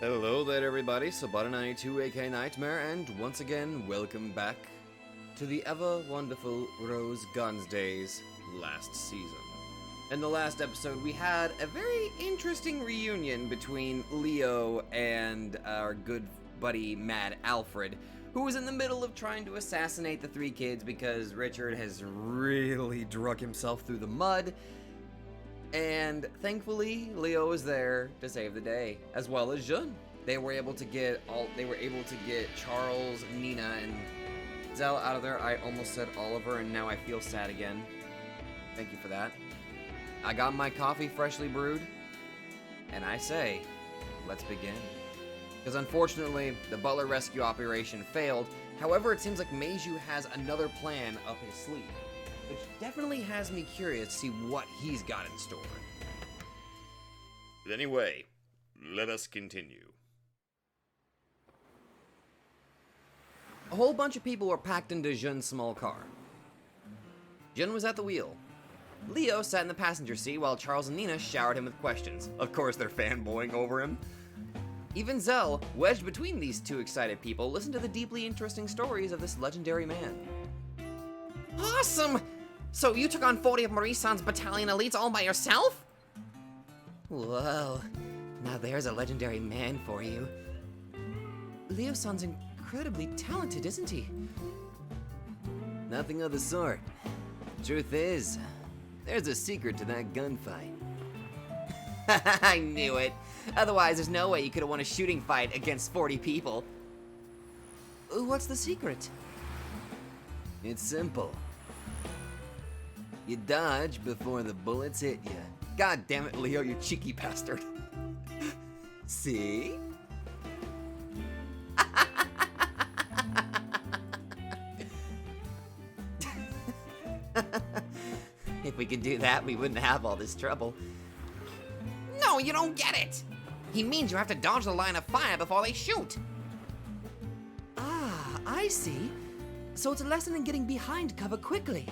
Hello there everybody, Sabata92 aka Nightmare, and once again, welcome back to the ever-wonderful Rose Guns Days last season. In the last episode, we had a very interesting reunion between Leo and our good buddy Mad Alfred, who was in the middle of trying to assassinate the three kids because Richard has really drug himself through the mud. And thankfully, Leo was there to save the day, as well as Jun. They were able to get Charles, Nina, and Zell out of there. I almost said Oliver, and now I feel sad again. Thank you for that. I got my coffee freshly brewed, and I say, let's begin. Because unfortunately, the Butler rescue operation failed. However, it seems like Meiju has another plan up his sleeve, which definitely has me curious to see what he's got in store. Anyway, let us continue. A whole bunch of people were packed into Jun's small car. Jun was at the wheel. Leo sat in the passenger seat while Charles and Nina showered him with questions. Of course, they're fanboying over him. Even Zell, wedged between these two excited people, listened to the deeply interesting stories of this legendary man. Awesome! So you took on 40 of Marie-san's battalion elites all by yourself? Whoa, now there's a legendary man for you. Leo-san's incredibly talented, isn't he? Nothing of the sort. Truth is, there's a secret to that gunfight. I knew it. Otherwise, there's no way you could have won a shooting fight against 40 people. What's the secret? It's simple. You dodge before the bullets hit you. God damn it, Leo, you cheeky bastard. See? If we could do that, we wouldn't have all this trouble. No, you don't get it! He means you have to dodge the line of fire before they shoot. Ah, I see. So it's a lesson in getting behind cover quickly.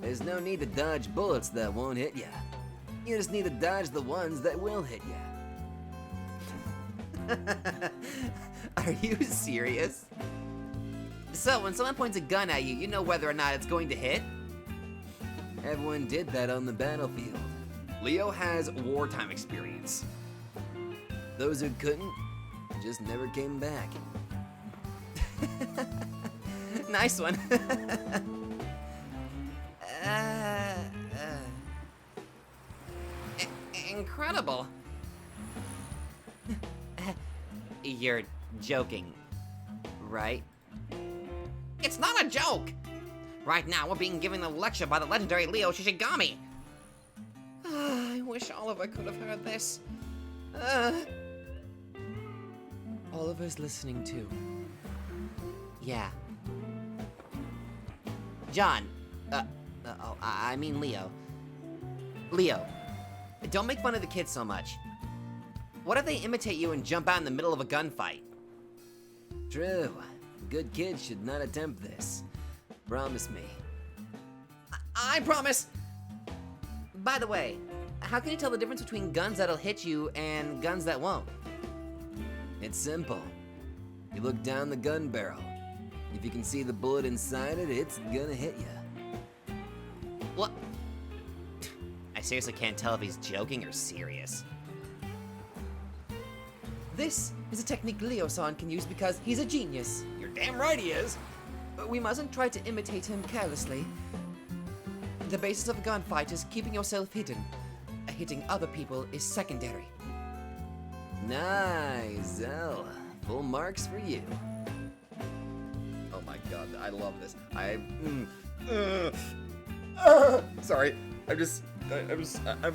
There's no need to dodge bullets that won't hit ya. You just need to dodge the ones that will hit ya. Are you serious? So when someone points a gun at you, you know whether or not it's going to hit? Everyone did that on the battlefield. Leo has wartime experience. Those who couldn't just never came back. Nice one. Incredible. You're joking, right? It's not a joke! Right now, we're being given a lecture by the legendary Leo Shishigami. I wish Oliver could have heard this. Oliver's listening too. Yeah. John. I mean Leo. Leo, don't make fun of the kids so much. What if they imitate you and jump out in the middle of a gunfight? True. Good kids should not attempt this. Promise me. I promise! By the way, how can you tell the difference between guns that'll hit you and guns that won't? It's simple. You look down the gun barrel. If you can see the bullet inside it, it's gonna hit you. What? I seriously can't tell if he's joking or serious. This is a technique Leo-san can use because he's a genius. You're damn right he is. We mustn't try to imitate him carelessly. The basis of a gunfight is keeping yourself hidden. Hitting other people is secondary. Nice, Zell. Full marks for you. Oh my god, I love this. Sorry,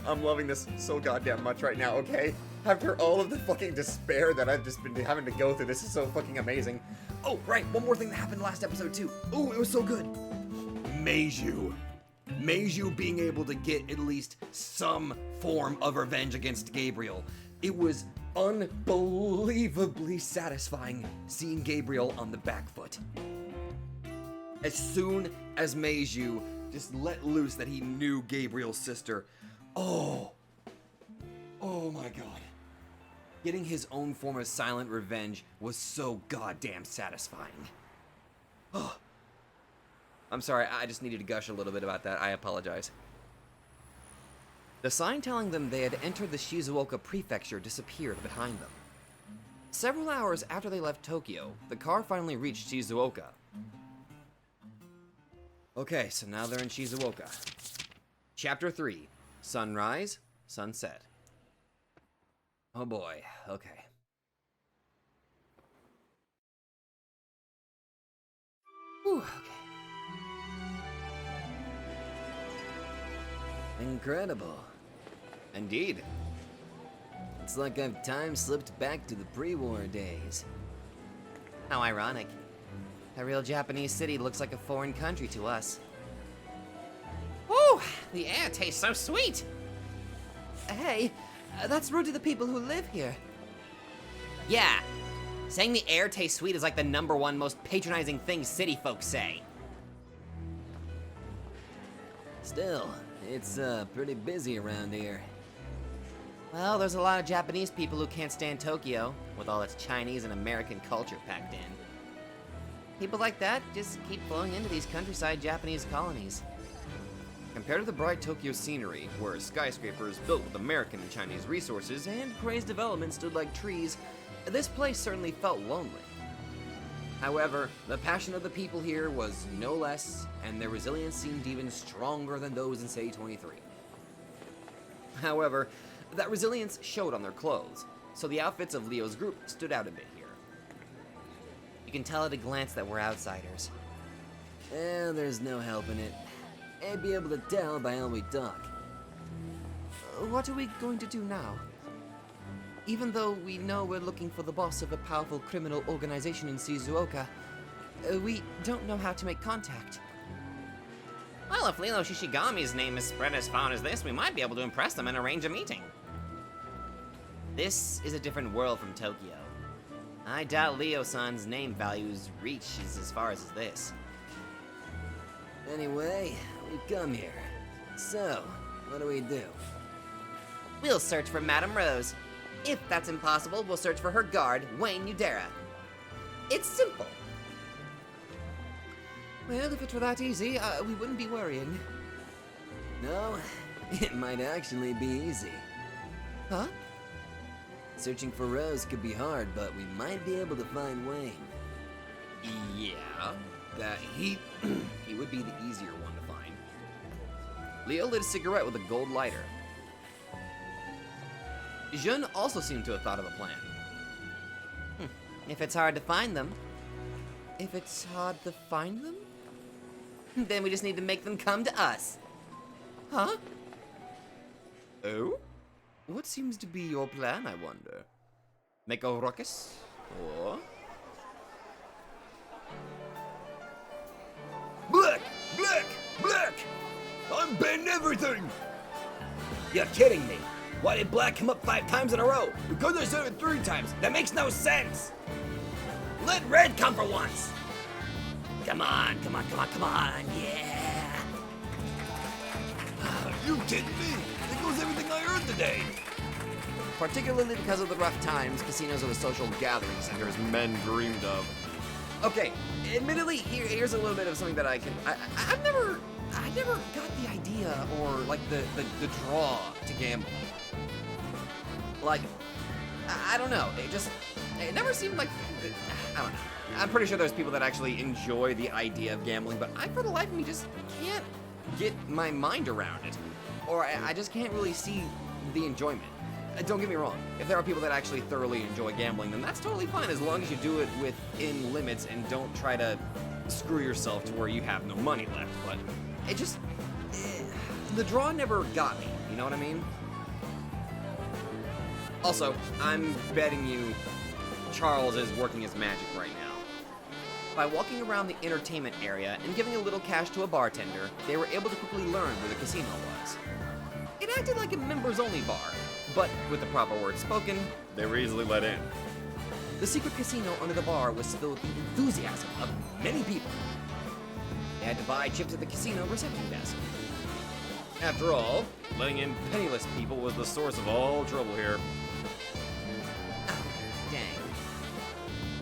I'm loving this so goddamn much right now, okay? After all of the fucking despair that I've just been having to go through, this is so fucking amazing. Oh, right, one more thing that happened last episode too. Oh, it was so good. Meiju being able to get at least some form of revenge against Gabriel. It was unbelievably satisfying seeing Gabriel on the back foot. As soon as Meiju just let loose that he knew Gabriel's sister, oh my god. Getting his own form of silent revenge was so goddamn satisfying. Oh. I'm sorry, I just needed to gush a little bit about that. I apologize. The sign telling them they had entered the Shizuoka prefecture disappeared behind them. Several hours after they left Tokyo, the car finally reached Shizuoka. Okay, so now they're in Shizuoka. Chapter 3, Sunrise, Sunset. Oh boy, okay. Whew, okay. Incredible. Indeed. It's like I've time slipped back to the pre-war days. How ironic. A real Japanese city looks like a foreign country to us. Woo! The air tastes so sweet! Hey, that's rude to the people who live here. Yeah. Saying the air tastes sweet is like the #1 most patronizing thing city folks say. Still, it's pretty busy around here. Well, there's a lot of Japanese people who can't stand Tokyo, with all its Chinese and American culture packed in. People like that just keep flowing into these countryside Japanese colonies. Compared to the bright Tokyo scenery, where skyscrapers built with American and Chinese resources and crazed development stood like trees, this place certainly felt lonely. However, the passion of the people here was no less, and their resilience seemed even stronger than those in City 23. However, that resilience showed on their clothes, so the outfits of Leo's group stood out a bit here. You can tell at a glance that we're outsiders. Well, there's no helping it. I'd be able to tell by how we talk. What are we going to do now? Even though we know we're looking for the boss of a powerful criminal organization in Shizuoka, we don't know how to make contact. Well, if Lilo Shishigami's name is spread as far as this, we might be able to impress them and arrange a meeting. This is a different world from Tokyo. I doubt Leo-san's name values reaches as far as this. Anyway, we've come here. So, what do we do? We'll search for Madame Rose. If that's impossible, we'll search for her guard, Wayne Udera. It's simple. Well, if it were that easy, we wouldn't be worrying. No, it might actually be easy. Huh? Searching for Rose could be hard, but we might be able to find Wayne. Yeah, that he would be the easier one to find. Leo lit a cigarette with a gold lighter. Jun also seemed to have thought of a plan. If it's hard to find them, If it's hard to find them? then we just need to make them come to us. Huh? Oh? What seems to be your plan, I wonder? Make a ruckus? Or? Black! Black! Black! I'm banning everything! You're kidding me. Why did Black come up 5 times in a row? Because I said it 3 times! That makes no sense. Let Red come for once. Come on, come on, come on, come on, yeah. Are you kidding me? There goes everything I earned today! Particularly because of the rough times, casinos are the social gathering centers men dreamed of. Okay, admittedly, here's a little bit of something that I never got the idea or like the draw to gambling. Like, I don't know, it never seemed like, I don't know. I'm pretty sure there's people that actually enjoy the idea of gambling, but I, for the life of me, just can't get my mind around it. Or I just can't really see the enjoyment. Don't get me wrong, if there are people that actually thoroughly enjoy gambling, then that's totally fine as long as you do it within limits and don't try to screw yourself to where you have no money left. But it just, the draw never got me, you know what I mean? Also, I'm betting you Charles is working his magic right now. By walking around the entertainment area and giving a little cash to a bartender, they were able to quickly learn where the casino was. It acted like a members-only bar, but with the proper words spoken, they were easily let in. The secret casino under the bar was filled with the enthusiasm of many people. They had to buy chips at the casino reception desk. After all, letting in penniless people was the source of all trouble here.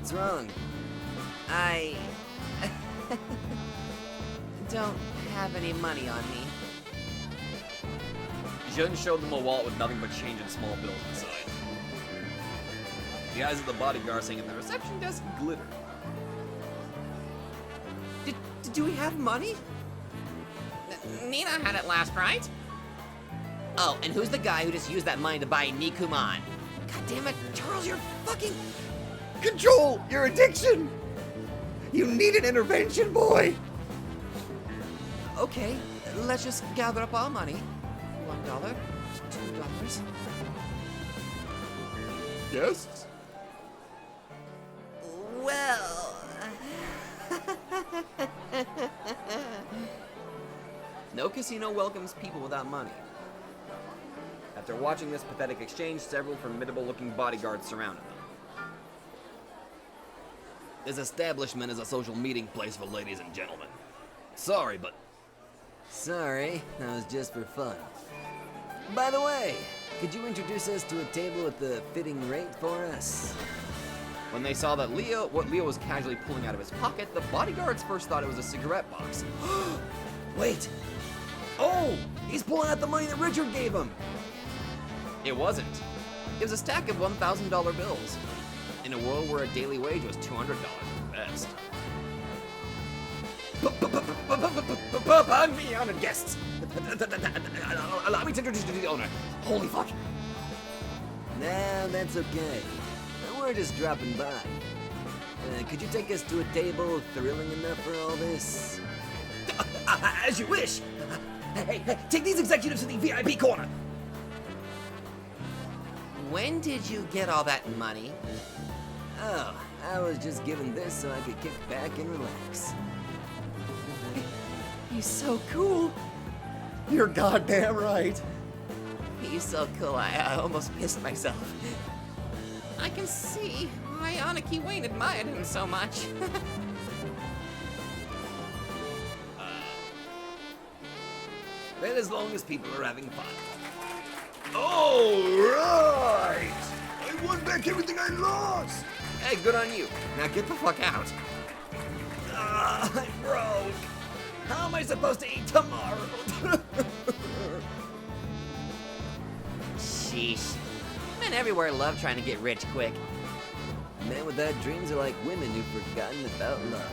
What's wrong? I don't have any money on me. Jun showed them a wallet with nothing but change and small bills inside. The eyes of the bodyguard saying at the reception desk glittered. Do we have money? Nina had it last, right? Oh, and who's the guy who just used that money to buy Nikuman? God damn it, Charles, you're fucking... Control your addiction! You need an intervention, boy! Okay, let's just gather up our money. $1, $2. Yes? Well... No casino welcomes people without money. After watching this pathetic exchange, several formidable-looking bodyguards surrounded them. This establishment is a social meeting place for ladies and gentlemen. Sorry, but... Sorry, that was just for fun. By the way, could you introduce us to a table at the fitting rate for us? When they saw that what Leo was casually pulling out of his pocket, the bodyguards first thought it was a cigarette box. Wait! Oh! He's pulling out the money that Richard gave him! It wasn't. It was a stack of $1,000 bills. In a world where a daily wage was $200 at best. Pardon me, honored guests. Allow me to introduce you to the owner. Holy fuck. Nah, that's okay. We're just dropping by. Could you take us to a table thrilling enough for all this? As you wish. Hey, take these executives to the VIP corner. When did you get all that money? Oh, I was just given this so I could kick back and relax. He's so cool. You're goddamn right. He's so cool, I almost pissed myself. I can see why Aniki Wayne admired him so much. Well, as long as people are having fun. All right. I won back everything I lost. Hey, good on you. Now get the fuck out. I'm broke. How am I supposed to eat tomorrow? Sheesh. Men everywhere love trying to get rich quick. Men without dreams are like women who've forgotten about love.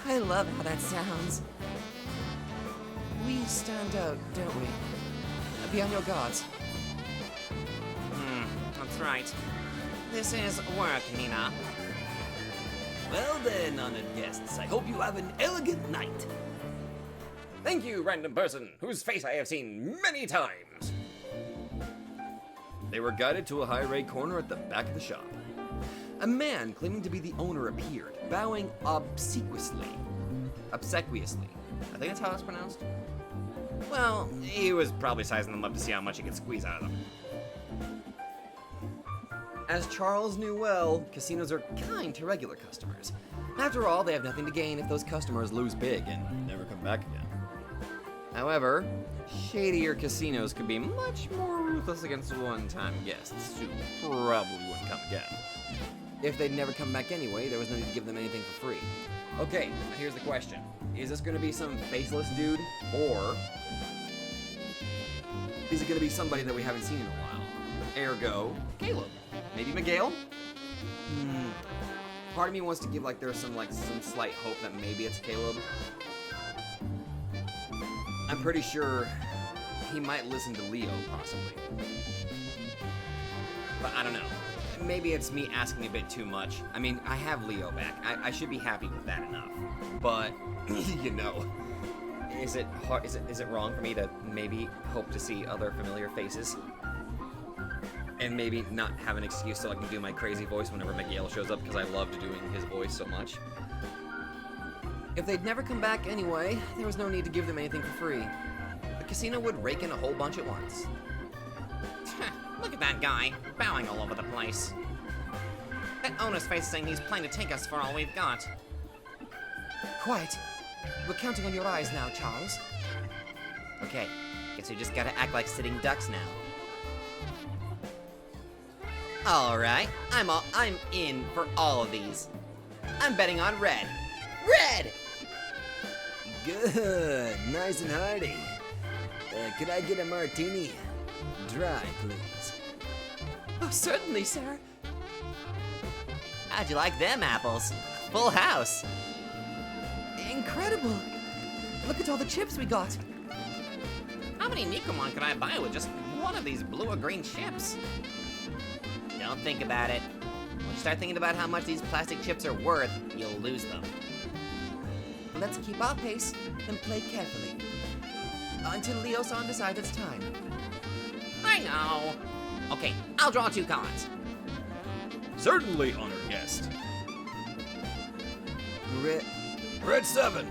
I love how that sounds. We stand out, don't we? Be on your guards. That's right. This is work, Nina. Well then, honored guests, I hope you have an elegant night. Thank you, random person, whose face I have seen many times. They were guided to a high-rate corner at the back of the shop. A man claiming to be the owner appeared, bowing obsequiously. Obsequiously. I think that's how it's pronounced. Well, he was probably sizing them up to see how much he could squeeze out of them. As Charles knew well, casinos are kind to regular customers. After all, they have nothing to gain if those customers lose big and never come back again. However, shadier casinos could be much more ruthless against one-time guests who probably wouldn't come again. If they'd never come back anyway, there was no need to give them anything for free. Okay, here's the question. Is this gonna be some faceless dude, or is it gonna be somebody that we haven't seen in a while? Ergo, Caleb. Maybe Miguel? Part of me wants to give there's some slight hope that maybe it's Caleb. I'm pretty sure he might listen to Leo, possibly. But I don't know. Maybe it's me asking a bit too much. I mean, I have Leo back. I should be happy with that enough. But, you know, is it wrong for me to maybe hope to see other familiar faces? And maybe not have an excuse so I can do my crazy voice whenever Miguel shows up because I loved doing his voice so much. If they'd never come back anyway, there was no need to give them anything for free. The casino would rake in a whole bunch at once. Look at that guy, bowing all over the place. That owner's face saying he's planning to take us for all we've got. Quiet. We're counting on your eyes now, Charles. Okay, guess we just gotta act like sitting ducks now. Alright, I'm in for all of these. I'm betting on red. Red! Good, nice and hearty. Could I get a martini? Dry, please. Oh, certainly, sir. How'd you like them apples? Full house. Incredible. Look at all the chips we got. How many Nikomon can I buy with just one of these blue or green chips? Don't think about it. When you start thinking about how much these plastic chips are worth, you'll lose them. Let's keep our pace and play carefully. Until Leo-san decides it's time. I know. Okay, I'll draw 2 cards. Certainly, honored guest. Red 7.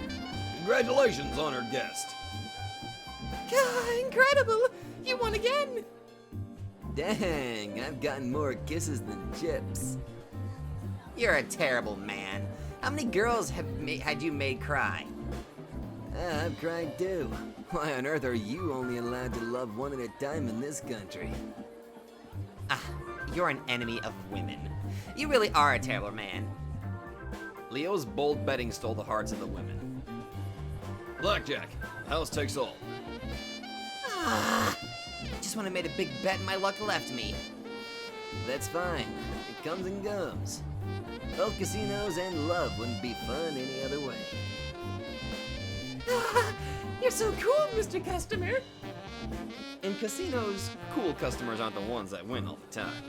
Congratulations, honored guest. Incredible! You won again! Dang, I've gotten more kisses than chips. You're a terrible man. How many girls had you made cry? I've cried too. Why on earth are you only allowed to love one at a time in this country? You're an enemy of women. You really are a terrible man. Leo's bold betting stole the hearts of the women. Blackjack, house takes all. Just when I made a big bet and my luck left me. That's fine. It comes and goes. Both casinos and love wouldn't be fun any other way. You're so cool, Mr. Customer. In casinos, cool customers aren't the ones that win all the time.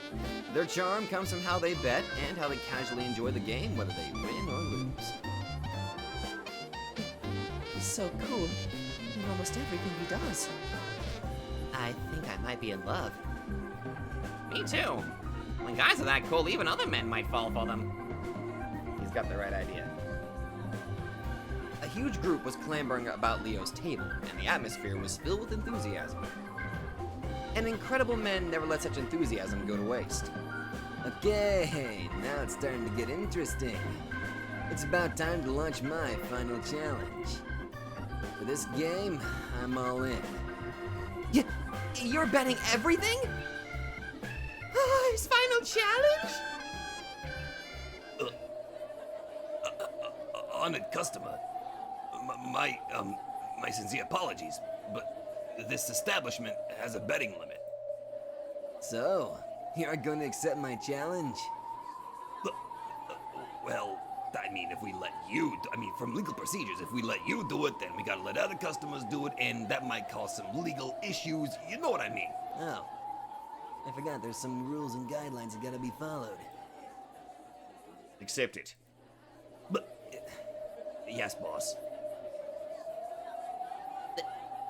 Their charm comes from how they bet and how they casually enjoy the game, whether they win or lose. He's so cool in almost everything he does. I think I might be in love. Me too. When guys are that cool, even other men might fall for them. He's got the right idea. A huge group was clambering about Leo's table, and the atmosphere was filled with enthusiasm. And incredible men never let such enthusiasm go to waste. Okay, now it's starting to get interesting. It's about time to launch my final challenge. For this game, I'm all in. You're betting everything? His final challenge? Honored customer, my sincere apologies, but this establishment has a betting limit. So, you aren't going to accept my challenge? Well, I mean, if we let you, from legal procedures, if we let you do it, then we gotta let other customers do it, and that might cause some legal issues. You know what I mean? Oh. I forgot there's some rules and guidelines that gotta be followed. Accept it. Yes, boss.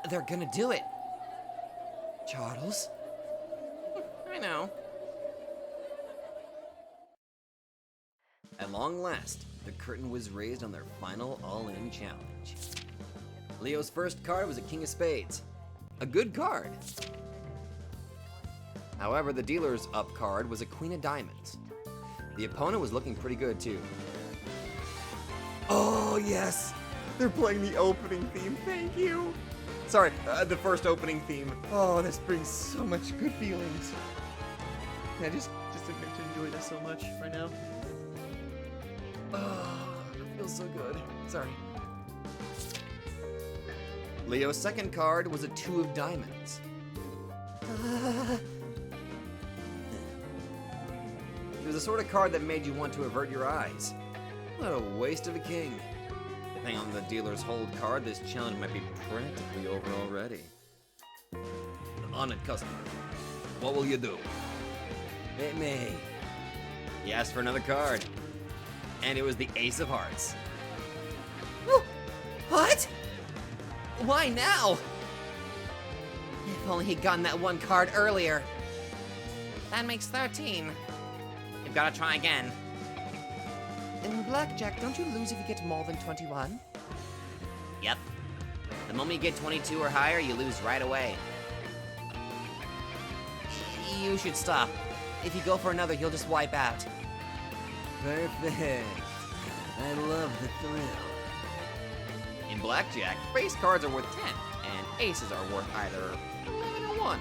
They're gonna do it. Charles? I know. At long last, the curtain was raised on their final all-in challenge. Leo's first card was a King of Spades. A good card. However, the dealer's up card was a Queen of Diamonds. The opponent was looking pretty good too. Oh, yes. They're playing the opening theme. Thank you. Sorry, the first opening theme. Oh, this brings so much good feelings. I just admit to enjoy this so much right now. Oh, it feels so good. Sorry. Leo's second card was a Two of Diamonds. It was the sort of card that made you want to avert your eyes. What a waste of a king. Depending on the dealer's hold card, this challenge might be practically over already. Honored customer, what will you do? Hit me. He asked for another card. And it was the Ace of Hearts. What? Why now? If only he'd gotten that one card earlier. That makes 13. You've got to try again. In blackjack, don't you lose if you get more than 21? Yep. The moment you get 22 or higher, you lose right away. You should stop. If you go for another, he'll just wipe out. Perfect. I love the thrill. In blackjack, base cards are worth 10, and aces are worth either 11 or 1.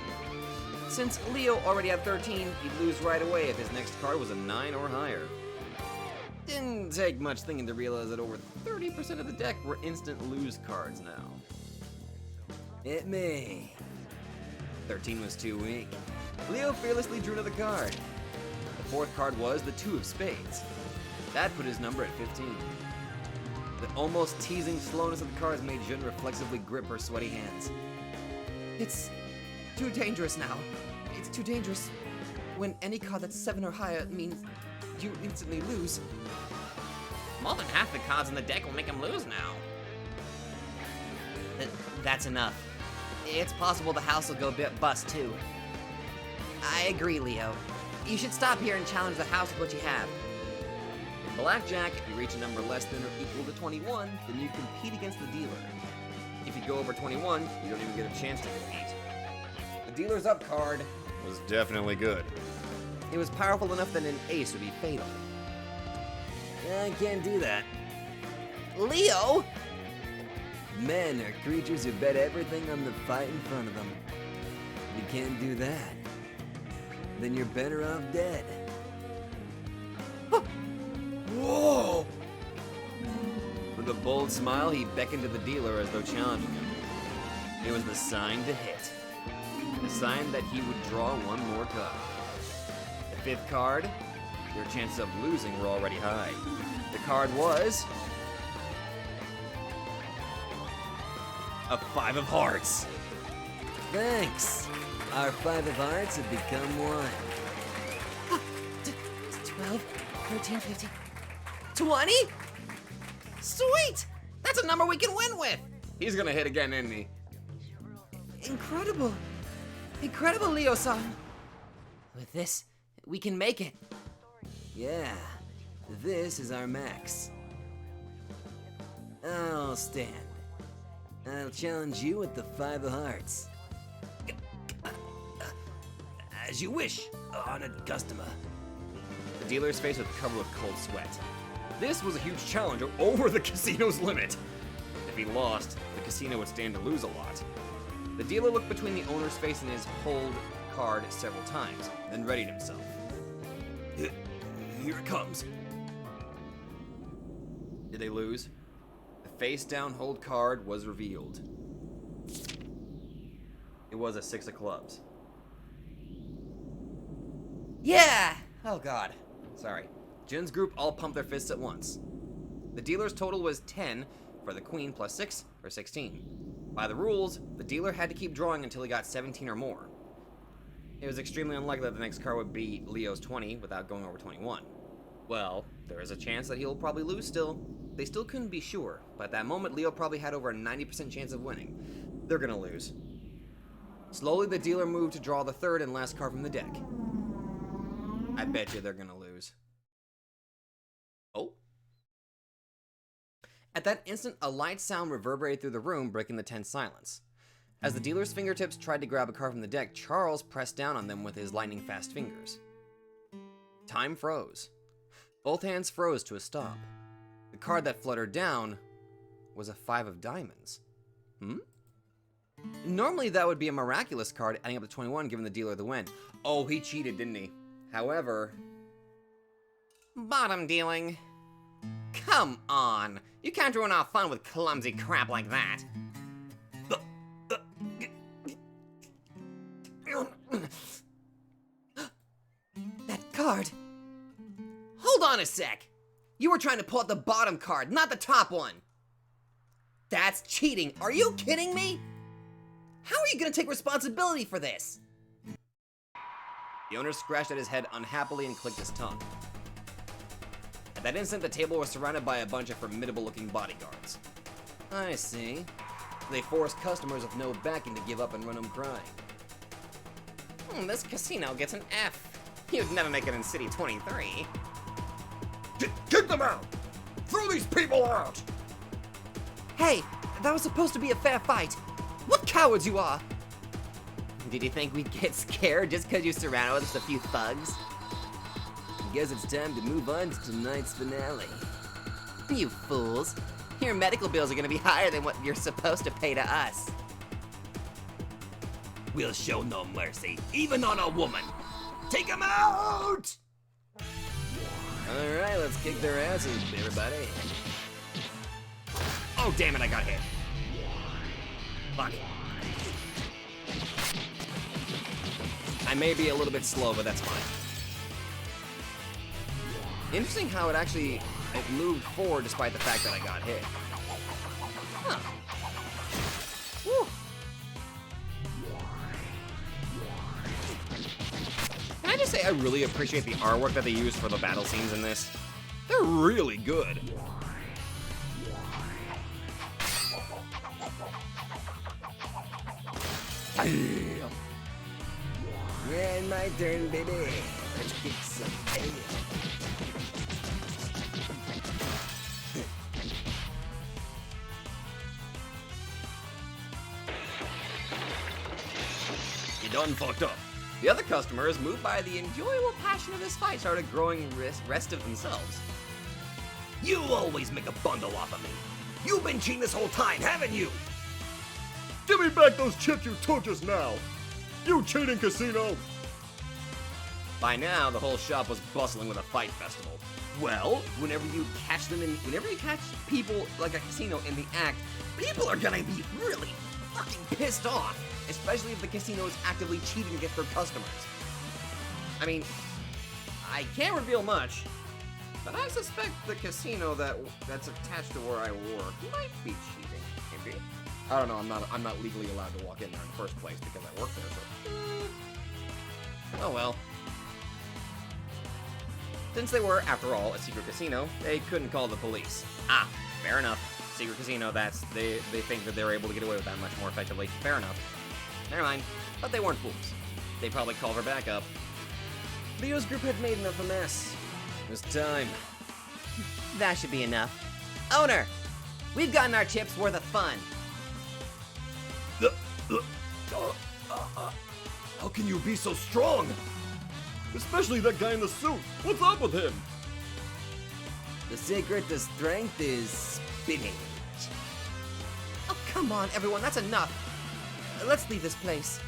Since Leo already had 13, he'd lose right away if his next card was a 9 or higher. Didn't take much thinking to realize that over 30% of the deck were instant lose cards now. Hit me. 13 was too weak. Leo fearlessly drew another card. The fourth card was the 2 of spades. That put his number at 15. The almost teasing slowness of the cards made Jun reflexively grip her sweaty hands. It's too dangerous now. It's too dangerous. When any card that's 7 or higher means you instantly lose. More than half the cards in the deck will make him lose now. That's enough. It's possible the house will go bust too. I agree, Leo. You should stop here and challenge the house with what you have. In blackjack, if you reach a number less than or equal to 21, then you compete against the dealer. If you go over 21, you don't even get a chance to compete. The dealer's up card was definitely good. It was powerful enough that an ace would be fatal. I can't do that. Leo! Men are creatures who bet everything on the fight in front of them. You can't do that. Then you're better off dead. Whoa! With a bold smile, he beckoned to the dealer as though challenging him. It was the sign to hit. The sign that he would draw one more card. The fifth card, your chances of losing were already high. The card was a 5 of hearts. Thanks. Our 5 of hearts have become 1. 12, 13, 15, 20? Sweet! That's a number we can win with! He's gonna hit again, isn't he? Incredible. Incredible, Leo-san. With this, we can make it. Yeah, this is our max. I'll stand. I'll challenge you with the 5 of hearts. As you wish, honored customer. The dealer's face was covered with cold sweat. This was a huge challenge over the casino's limit. If he lost, the casino would stand to lose a lot. The dealer looked between the owner's face and his hold card several times, then readied himself. Here it comes. Did they lose? The face down hold card was revealed. It was a 6 of clubs. Yeah! Oh god. Sorry. Jin's group all pumped their fists at once. The dealer's total was 10 for the queen plus 6 or 16. By the rules, the dealer had to keep drawing until he got 17 or more. It was extremely unlikely that the next card would be Leo's 20 without going over 21. Well, there is a chance that he'll probably lose still. They still couldn't be sure, but at that moment Leo probably had over a 90% chance of winning. They're gonna lose. Slowly the dealer moved to draw the third and last card from the deck. I bet you they're gonna lose. Oh. At that instant, a light sound reverberated through the room, breaking the tense silence. As the dealer's fingertips tried to grab a card from the deck, Charles pressed down on them with his lightning-fast fingers. Time froze. Both hands froze to a stop. The card that fluttered down was a 5 of diamonds. Normally that would be a miraculous card, adding up to 21, giving the dealer the win. Oh, he cheated, didn't he? However... Bottom dealing. Come on! You can't ruin our fun with clumsy crap like that. That card. Hold on a sec! You were trying to pull out the bottom card, not the top one! That's cheating! Are you kidding me? How are you gonna take responsibility for this? The owner scratched at his head unhappily and clicked his tongue. At that instant, the table was surrounded by a bunch of formidable-looking bodyguards. I see. They forced customers with no backing to give up and run them crying. This casino gets an F. You'd never make it in City 23. Kick them out! Throw these people out! Hey, that was supposed to be a fair fight. What cowards you are! Did you think we'd get scared just because you surrounded us with a few thugs? I guess it's time to move on to tonight's finale. You fools. Your medical bills are gonna be higher than what you're supposed to pay to us. We'll show no mercy, even on a woman. Take him out! Alright, let's kick their asses, everybody. Oh, damn it, I got hit. Fuck. I may be a little bit slow, but that's fine. Interesting how it moved forward despite the fact that I got hit. Huh. Woo. Can I just say I really appreciate the artwork that they use for the battle scenes in this? They're really good. Damn. Yeah, my turn, baby. Let's kick some ass. You done fucked up. The other customers, moved by the enjoyable passion of this fight, started growing rest of themselves. You always make a bundle off of me. You've been cheating this whole time, haven't you? Give me back those chips you took just now! You cheating casino! By now, the whole shop was bustling with a fight festival. Well, whenever you catch people like a casino in the act, people are gonna be really fucking pissed off, especially if the casino is actively cheating against their customers. I mean, I can't reveal much, but I suspect the casino that's attached to where I work might be cheating. Maybe. I don't know. I'm not legally allowed to walk in there in the first place because I work there. So. Oh well. Since they were, after all, a secret casino, they couldn't call the police. Ah, fair enough. Secret casino, they think that they're able to get away with that much more effectively. Fair enough. Never mind. But they weren't fools. They probably called for backup. Leo's group had made enough of a mess. It was time. That should be enough. Owner, we've gotten our chips worth of fun. How can you be so strong? Especially that guy in the suit. What's up with him? The secret to strength is spinning. Oh, come on, everyone, that's enough. Let's leave this place.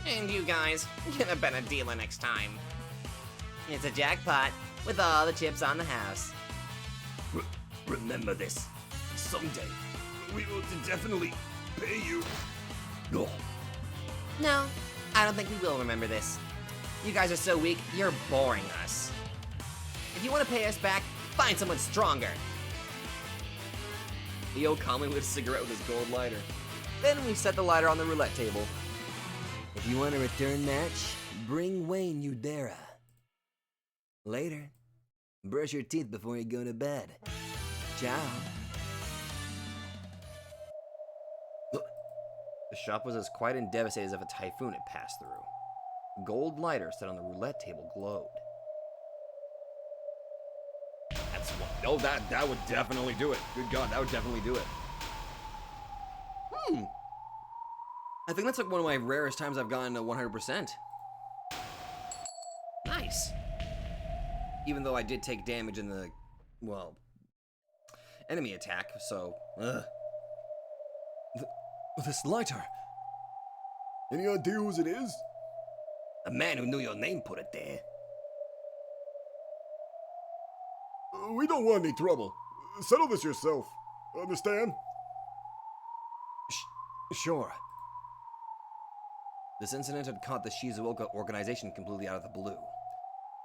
And you guys, get a better dealer next time. It's a jackpot with all the chips on the house. Remember this. Someday, we will definitely pay you. Oh. No, I don't think we will remember this. You guys are so weak, you're boring us. If you want to pay us back, find someone stronger. Leo calmly lit a cigarette with his gold lighter. Then we set the lighter on the roulette table. If you want a return match, bring Wayne Udera. Later. Brush your teeth before you go to bed. Ciao. The shop was as quiet and devastated as if a typhoon had passed through. A gold lighter set on the roulette table glowed. That's what. Oh, that would definitely do it. Good God, that would definitely do it. I think that's like one of my rarest times I've gotten to 100%. Nice. Even though I did take damage in the, well, enemy attack, so, This lighter. Any idea whose it is? The man who knew your name put it there. We don't want any trouble. Settle this yourself. Understand? Sure. This incident had caught the Shizuoka organization completely out of the blue.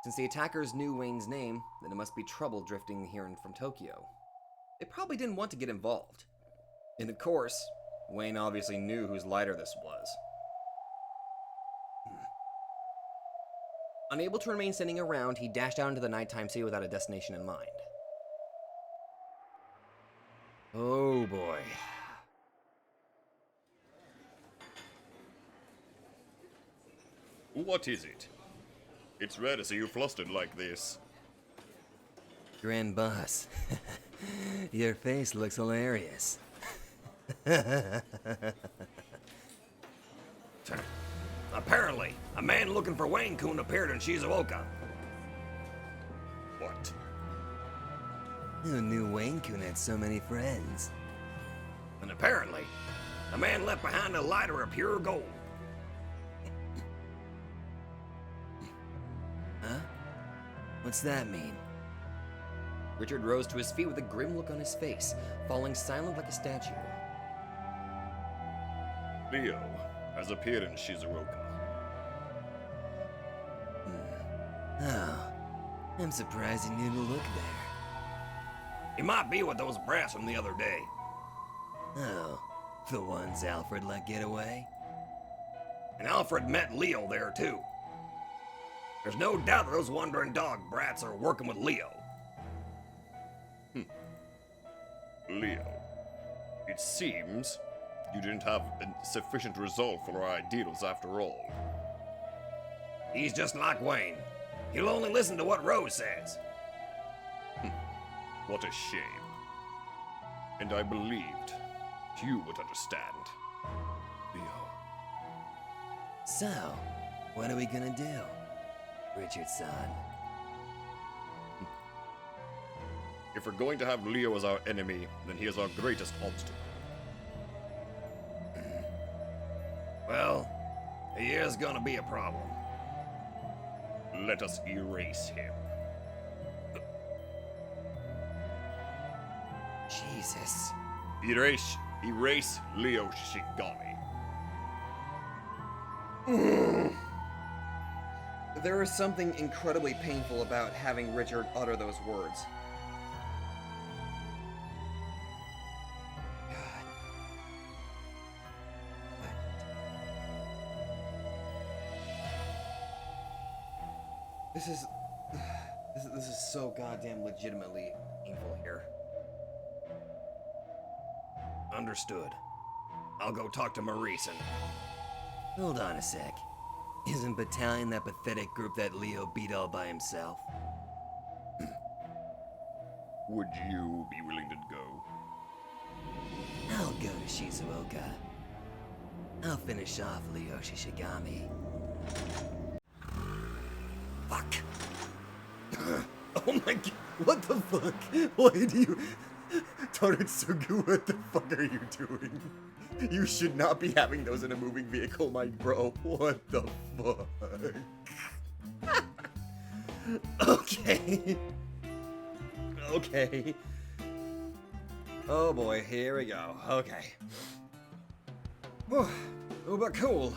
Since the attackers knew Wayne's name, then it must be trouble drifting here from Tokyo. They probably didn't want to get involved. And of course, Wayne obviously knew whose lighter this was. Unable to remain standing around, he dashed out into the nighttime sea without a destination in mind. Oh boy. What is it? It's rare to see you flustered like this. Grand Boss, your face looks hilarious. Apparently, a man looking for Wayne-kun appeared in Shizuoka. What? Who knew Wayne-kun had so many friends? And apparently, the man left behind a lighter of pure gold. What's that mean? Richard rose to his feet with a grim look on his face, falling silent like a statue. Leo has appeared in Shizuoka. Oh, I'm surprised he knew to look there. He might be with those brats from the other day. Oh, the ones Alfred let get away? And Alfred met Leo there too. There's no doubt that those wandering dog brats are working with Leo. Leo, it seems you didn't have sufficient resolve for our ideals after all. He's just like Wayne. He'll only listen to what Rose says. What a shame. And I believed you would understand. Leo. So, what are we gonna do, Richard-san? If we're going to have Leo as our enemy, then he is our greatest obstacle. Well, he is gonna be a problem. Let us erase him. Jesus. Erase Leo Shigami. There is something incredibly painful about having Richard utter those words. God. This is so goddamn legitimately painful here. Understood. I'll go talk to Maurice and... Hold on a sec. Isn't Battalion that pathetic group that Leo beat all by himself? Would you be willing to go? I'll go to Shizuoka. I'll finish off Leo Shishigami. Fuck. Oh my god, what the fuck? Why do you... Taretsugu, what the fuck are you doing? You should not be having those in a moving vehicle, my bro. What the fuck? Okay. Okay. Oh boy, here we go. Okay. Oh, but cool.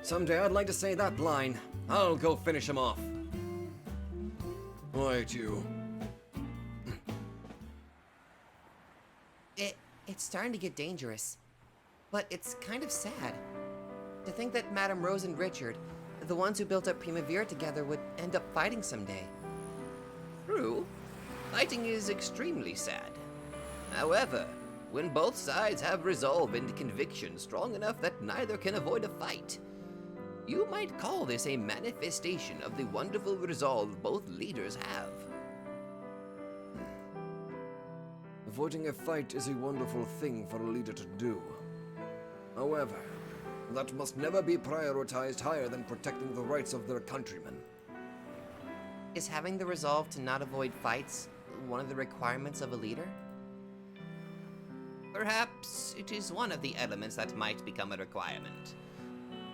Someday I'd like to say that line. I'll go finish him off. Why you? It's starting to get dangerous. But it's kind of sad. To think that Madame Rose and Richard, the ones who built up Primavera together, would end up fighting someday. True. Fighting is extremely sad. However, when both sides have resolve and conviction strong enough that neither can avoid a fight, you might call this a manifestation of the wonderful resolve both leaders have. Avoiding a fight is a wonderful thing for a leader to do. However, that must never be prioritized higher than protecting the rights of their countrymen. Is having the resolve to not avoid fights one of the requirements of a leader? Perhaps it is one of the elements that might become a requirement.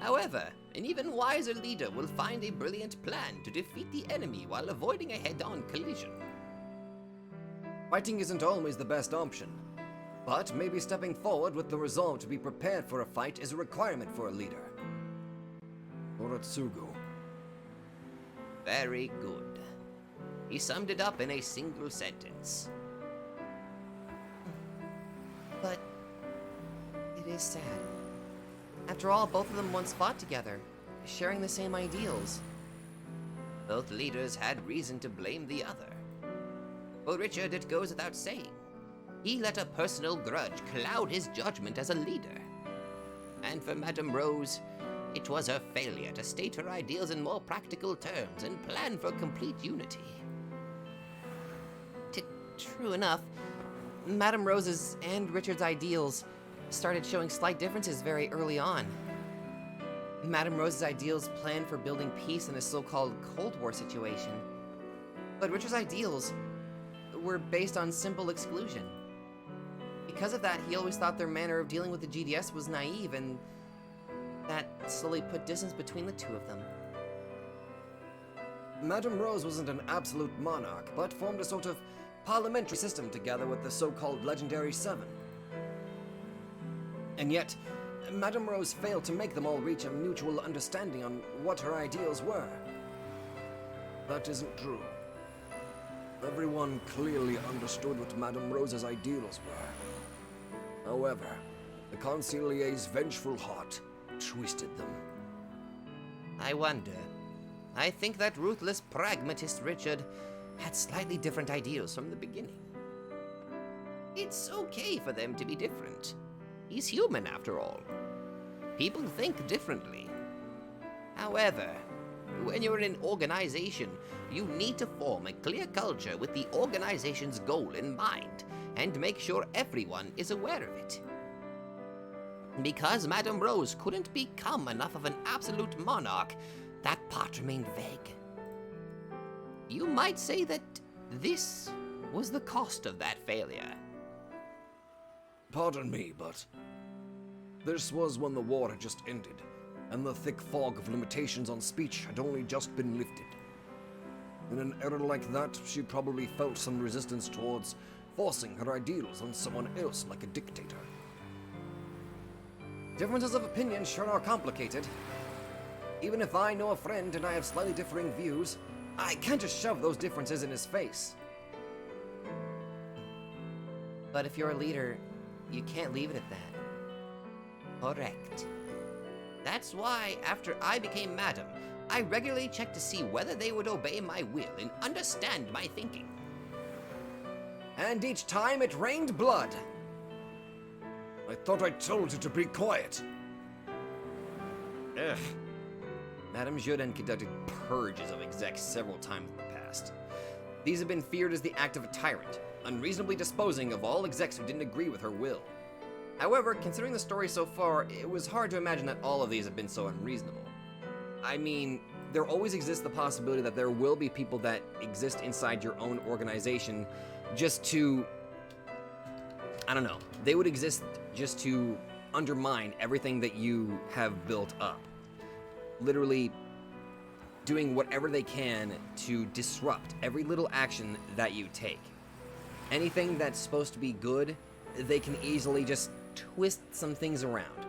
However, an even wiser leader will find a brilliant plan to defeat the enemy while avoiding a head-on collision. Fighting isn't always the best option, but maybe stepping forward with the resolve to be prepared for a fight is a requirement for a leader. Oratsugu. Very good. He summed it up in a single sentence. But it is sad. After all, both of them once fought together, sharing the same ideals. Both leaders had reason to blame the other. For Richard, it goes without saying. He let a personal grudge cloud his judgment as a leader. And for Madame Rose, it was her failure to state her ideals in more practical terms and plan for complete unity. True enough, Madame Rose's and Richard's ideals started showing slight differences very early on. Madame Rose's ideals planned for building peace in a so-called Cold War situation. But Richard's ideals were based on simple exclusion. Because of that, he always thought their manner of dealing with the GDS was naive, and that slowly put distance between the two of them. Madame Rose wasn't an absolute monarch, but formed a sort of parliamentary system together with the so-called Legendary Seven. And yet, Madame Rose failed to make them all reach a mutual understanding on what her ideals were. That isn't true. Everyone clearly understood what Madame Rose's ideals were. However, the Consilier's vengeful heart twisted them. I wonder. I think that ruthless pragmatist Richard had slightly different ideals from the beginning. It's okay for them to be different. He's human, after all. People think differently. However, when you're in an organization, you need to form a clear culture with the organization's goal in mind, and make sure everyone is aware of it. Because Madame Rose couldn't become enough of an absolute monarch, that part remained vague. You might say that this was the cost of that failure. Pardon me, but this was when the war had just ended, and the thick fog of limitations on speech had only just been lifted. In an era like that, she probably felt some resistance towards forcing her ideals on someone else like a dictator. Differences of opinion sure are complicated. Even if I know a friend and I have slightly differing views, I can't just shove those differences in his face. But if you're a leader, you can't leave it at that. Correct. That's why, after I became Madam, I regularly checked to see whether they would obey my will and understand my thinking. And each time it rained blood. I thought I told you to be quiet. Ugh. Madame Jourdain conducted purges of execs several times in the past. These have been feared as the act of a tyrant, unreasonably disposing of all execs who didn't agree with her will. However, considering the story so far, it was hard to imagine that all of these have been so unreasonable. I mean, there always exists the possibility that there will be people that exist inside your own organization just to, I don't know, they would exist just to undermine everything that you have built up. Literally doing whatever they can to disrupt every little action that you take. Anything that's supposed to be good, they can easily just twist some things around.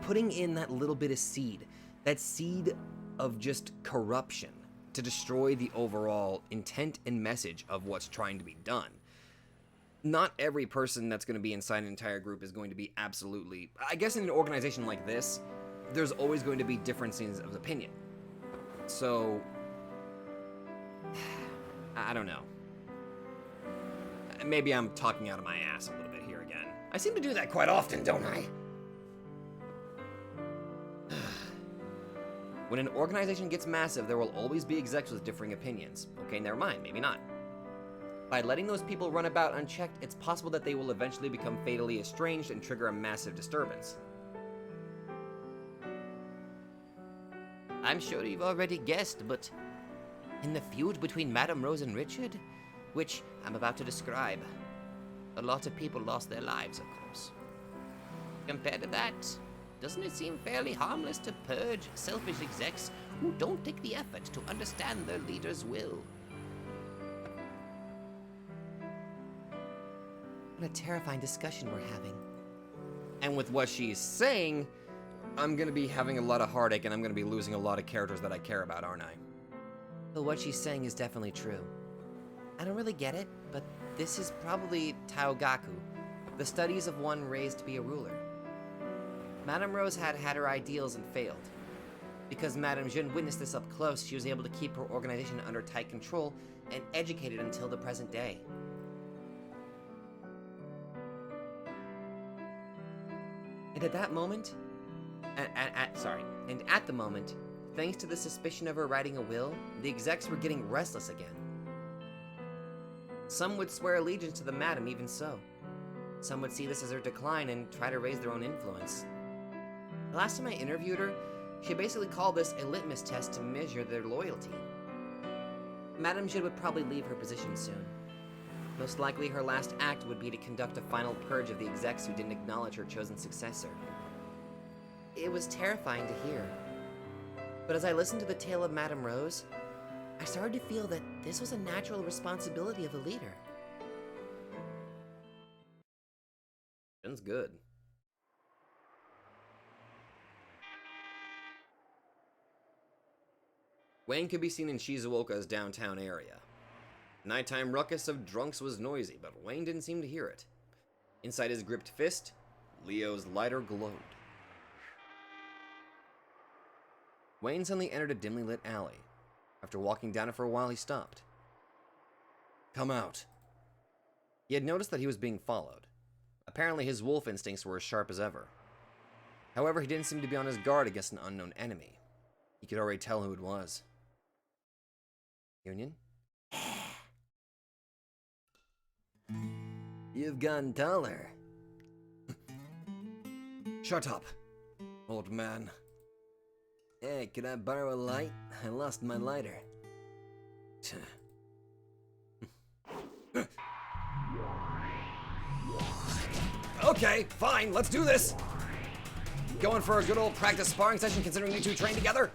Putting in that little bit of seed, that seed of just corruption to destroy the overall intent and message of what's trying to be done. Not every person that's going to be inside an entire group is going to be absolutely... I guess in an organization like this, there's always going to be differences of opinion. So, I don't know. Maybe I'm talking out of my ass a little bit here again. I seem to do that quite often, don't I? When an organization gets massive, there will always be execs with differing opinions. Okay, never mind, maybe not. By letting those people run about unchecked, it's possible that they will eventually become fatally estranged and trigger a massive disturbance. I'm sure you've already guessed, but in the feud between Madame Rose and Richard, which I'm about to describe, a lot of people lost their lives, of course. Compared to that, doesn't it seem fairly harmless to purge selfish execs who don't take the effort to understand their leader's will? What a terrifying discussion we're having. And with what she's saying, I'm gonna be having a lot of heartache and I'm gonna be losing a lot of characters that I care about, aren't I? But what she's saying is definitely true. I don't really get it, but this is probably Taogaku, the studies of one raised to be a ruler. Madame Rose had her ideals and failed. Because Madame Jeune witnessed this up close, she was able to keep her organization under tight control and educated until the present day. And at that moment, at the moment, thanks to the suspicion of her writing a will, the execs were getting restless again. Some would swear allegiance to the madam even so. Some would see this as her decline and try to raise their own influence. The last time I interviewed her, she basically called this a litmus test to measure their loyalty. Madame Jeune would probably leave her position soon. Most likely her last act would be to conduct a final purge of the execs who didn't acknowledge her chosen successor. It was terrifying to hear. But as I listened to the tale of Madame Rose, I started to feel that this was a natural responsibility of a leader. That's good. Wayne could be seen in Shizuoka's downtown area. Nighttime ruckus of drunks was noisy, but Wayne didn't seem to hear it. Inside his gripped fist, Leo's lighter glowed. Wayne suddenly entered a dimly lit alley. After walking down it for a while, he stopped. Come out. He had noticed that he was being followed. Apparently, his wolf instincts were as sharp as ever. However, he didn't seem to be on his guard against an unknown enemy. He could already tell who it was. Union? You've gotten taller. Shut up, old man. Hey, could I borrow a light? I lost my lighter. Okay, fine, let's do this. Going for a good old practice sparring session considering you two trained together?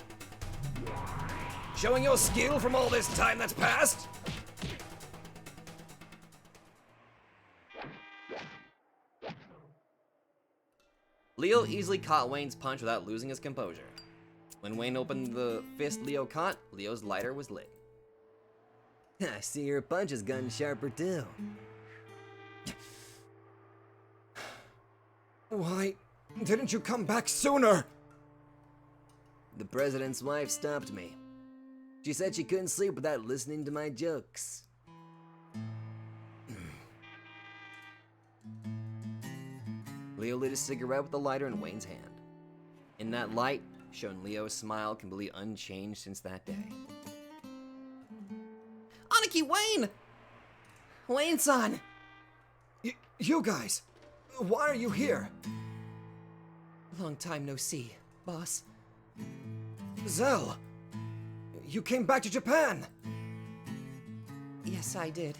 Showing your skill from all this time that's passed? Leo easily caught Wayne's punch without losing his composure. When Wayne opened the fist Leo caught, Leo's lighter was lit. I see your punch has gotten sharper too. Why didn't you come back sooner? The president's wife stopped me. She said she couldn't sleep without listening to my jokes. Leo lit a cigarette with the lighter in Wayne's hand. In that light shone Leo's smile completely unchanged since that day. Aniki, Wayne! Wayne-san! You guys, why are you here? Long time no see, boss. Zell, you came back to Japan! Yes, I did.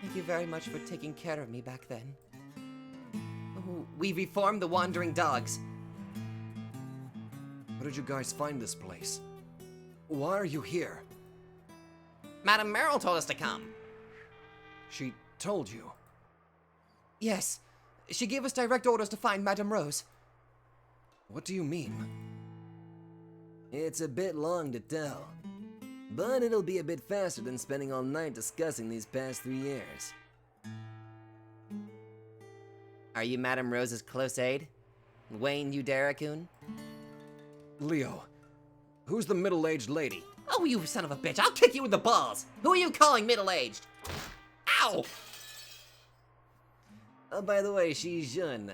Thank you very much for taking care of me back then. Oh, we reformed the Wandering Dogs. How did you guys find this place? Why are you here? Madam Merrill told us to come. She told you. Yes, she gave us direct orders to find Madame Rose. What do you mean? It's a bit long to tell, but it'll be a bit faster than spending all night discussing these past 3 years. Are you Madame Rose's close aide? Wayne Udara-kun? Leo, who's the middle-aged lady? Oh, you son of a bitch, I'll kick you in the balls. Who are you calling middle-aged? Ow! Oh, by the way, she's Jun.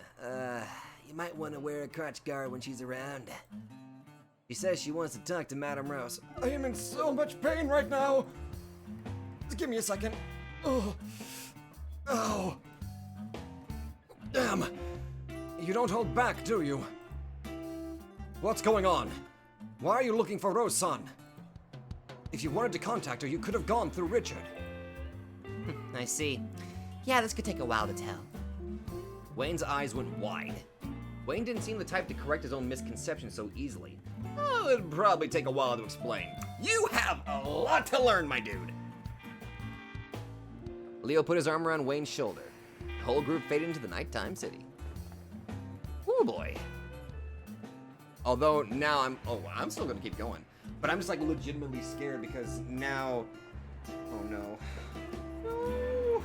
You might want to wear a crotch guard when she's around. She says she wants to talk to Madame Rose. I am in so much pain right now. Just give me a second. Oh. Oh. Damn. You don't hold back, do you? What's going on? Why are you looking for Rose-san? If you wanted to contact her, you could have gone through Richard. I see. Yeah, this could take a while to tell. Wayne's eyes went wide. Wayne didn't seem the type to correct his own misconceptions so easily. Oh, it'd probably take a while to explain. You have a lot to learn, my dude. Leo put his arm around Wayne's shoulder. The whole group faded into the nighttime city. Oh boy. Although now I'm still gonna keep going. But I'm just like legitimately scared because now, oh no. No.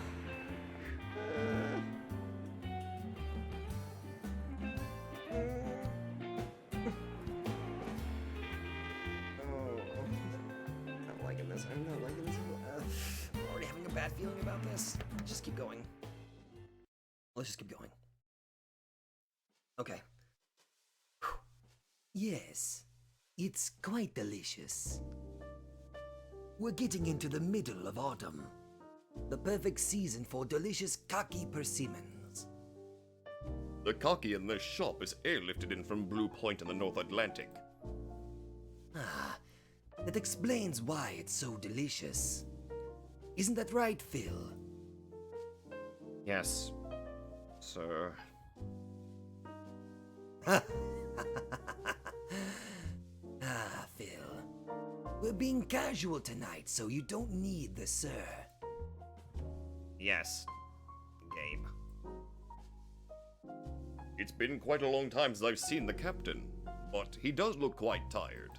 I'm not liking this. I'm not liking this. I'm already having a bad feeling about this. Just keep going. Let's just keep going. Okay. Yes, it's quite delicious. We're getting into the middle of autumn. The perfect season for delicious kaki persimmons. The kaki in this shop is airlifted in from Blue Point in the North Atlantic. Ah, that explains why it's so delicious. Isn't that right, Phil? Yes, sir. Ah, Phil. We're being casual tonight, so you don't need the sir. Yes, Gabe. It's been quite a long time since I've seen the captain, but he does look quite tired.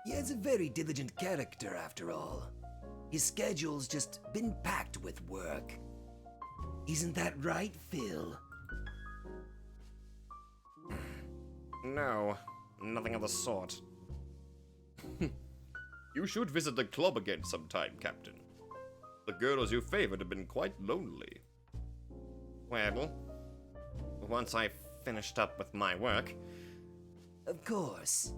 He has a very diligent character, after all. His schedule's just been packed with work. Isn't that right, Phil? No, nothing of the sort. You should visit the club again sometime, Captain. The girls you favored have been quite lonely. Well, once I've finished up with my work, Of course.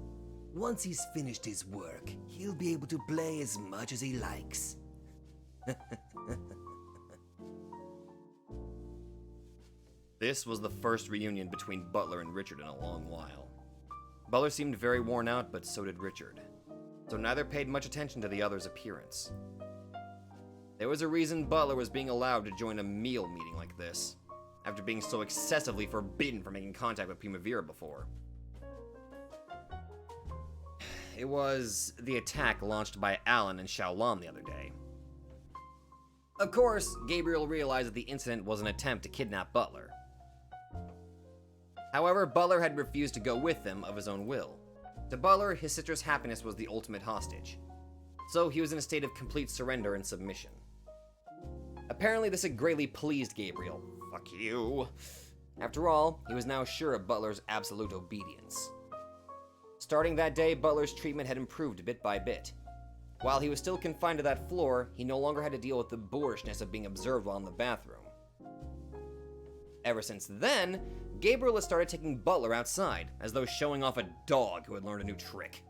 Once he's finished his work, he'll be able to play as much as he likes. this was the first reunion between Butler and Richard in a long while. Butler seemed very worn out, but so did Richard. So neither paid much attention to the other's appearance. There was a reason Butler was being allowed to join a meal meeting like this, after being so excessively forbidden from making contact with Primavera before. It was the attack launched by Alan and Shaolan the other day. Of course, Gabriel realized that the incident was an attempt to kidnap Butler. However, Butler had refused to go with them of his own will. To Butler, his sister's happiness was the ultimate hostage. So he was in a state of complete surrender and submission. Apparently, this had greatly pleased Gabriel. Fuck you. After all, he was now sure of Butler's absolute obedience. Starting that day, Butler's treatment had improved bit by bit. While he was still confined to that floor, he no longer had to deal with the boorishness of being observed while in the bathroom. Ever since then, Gabriel had started taking Butler outside, as though showing off a dog who had learned a new trick.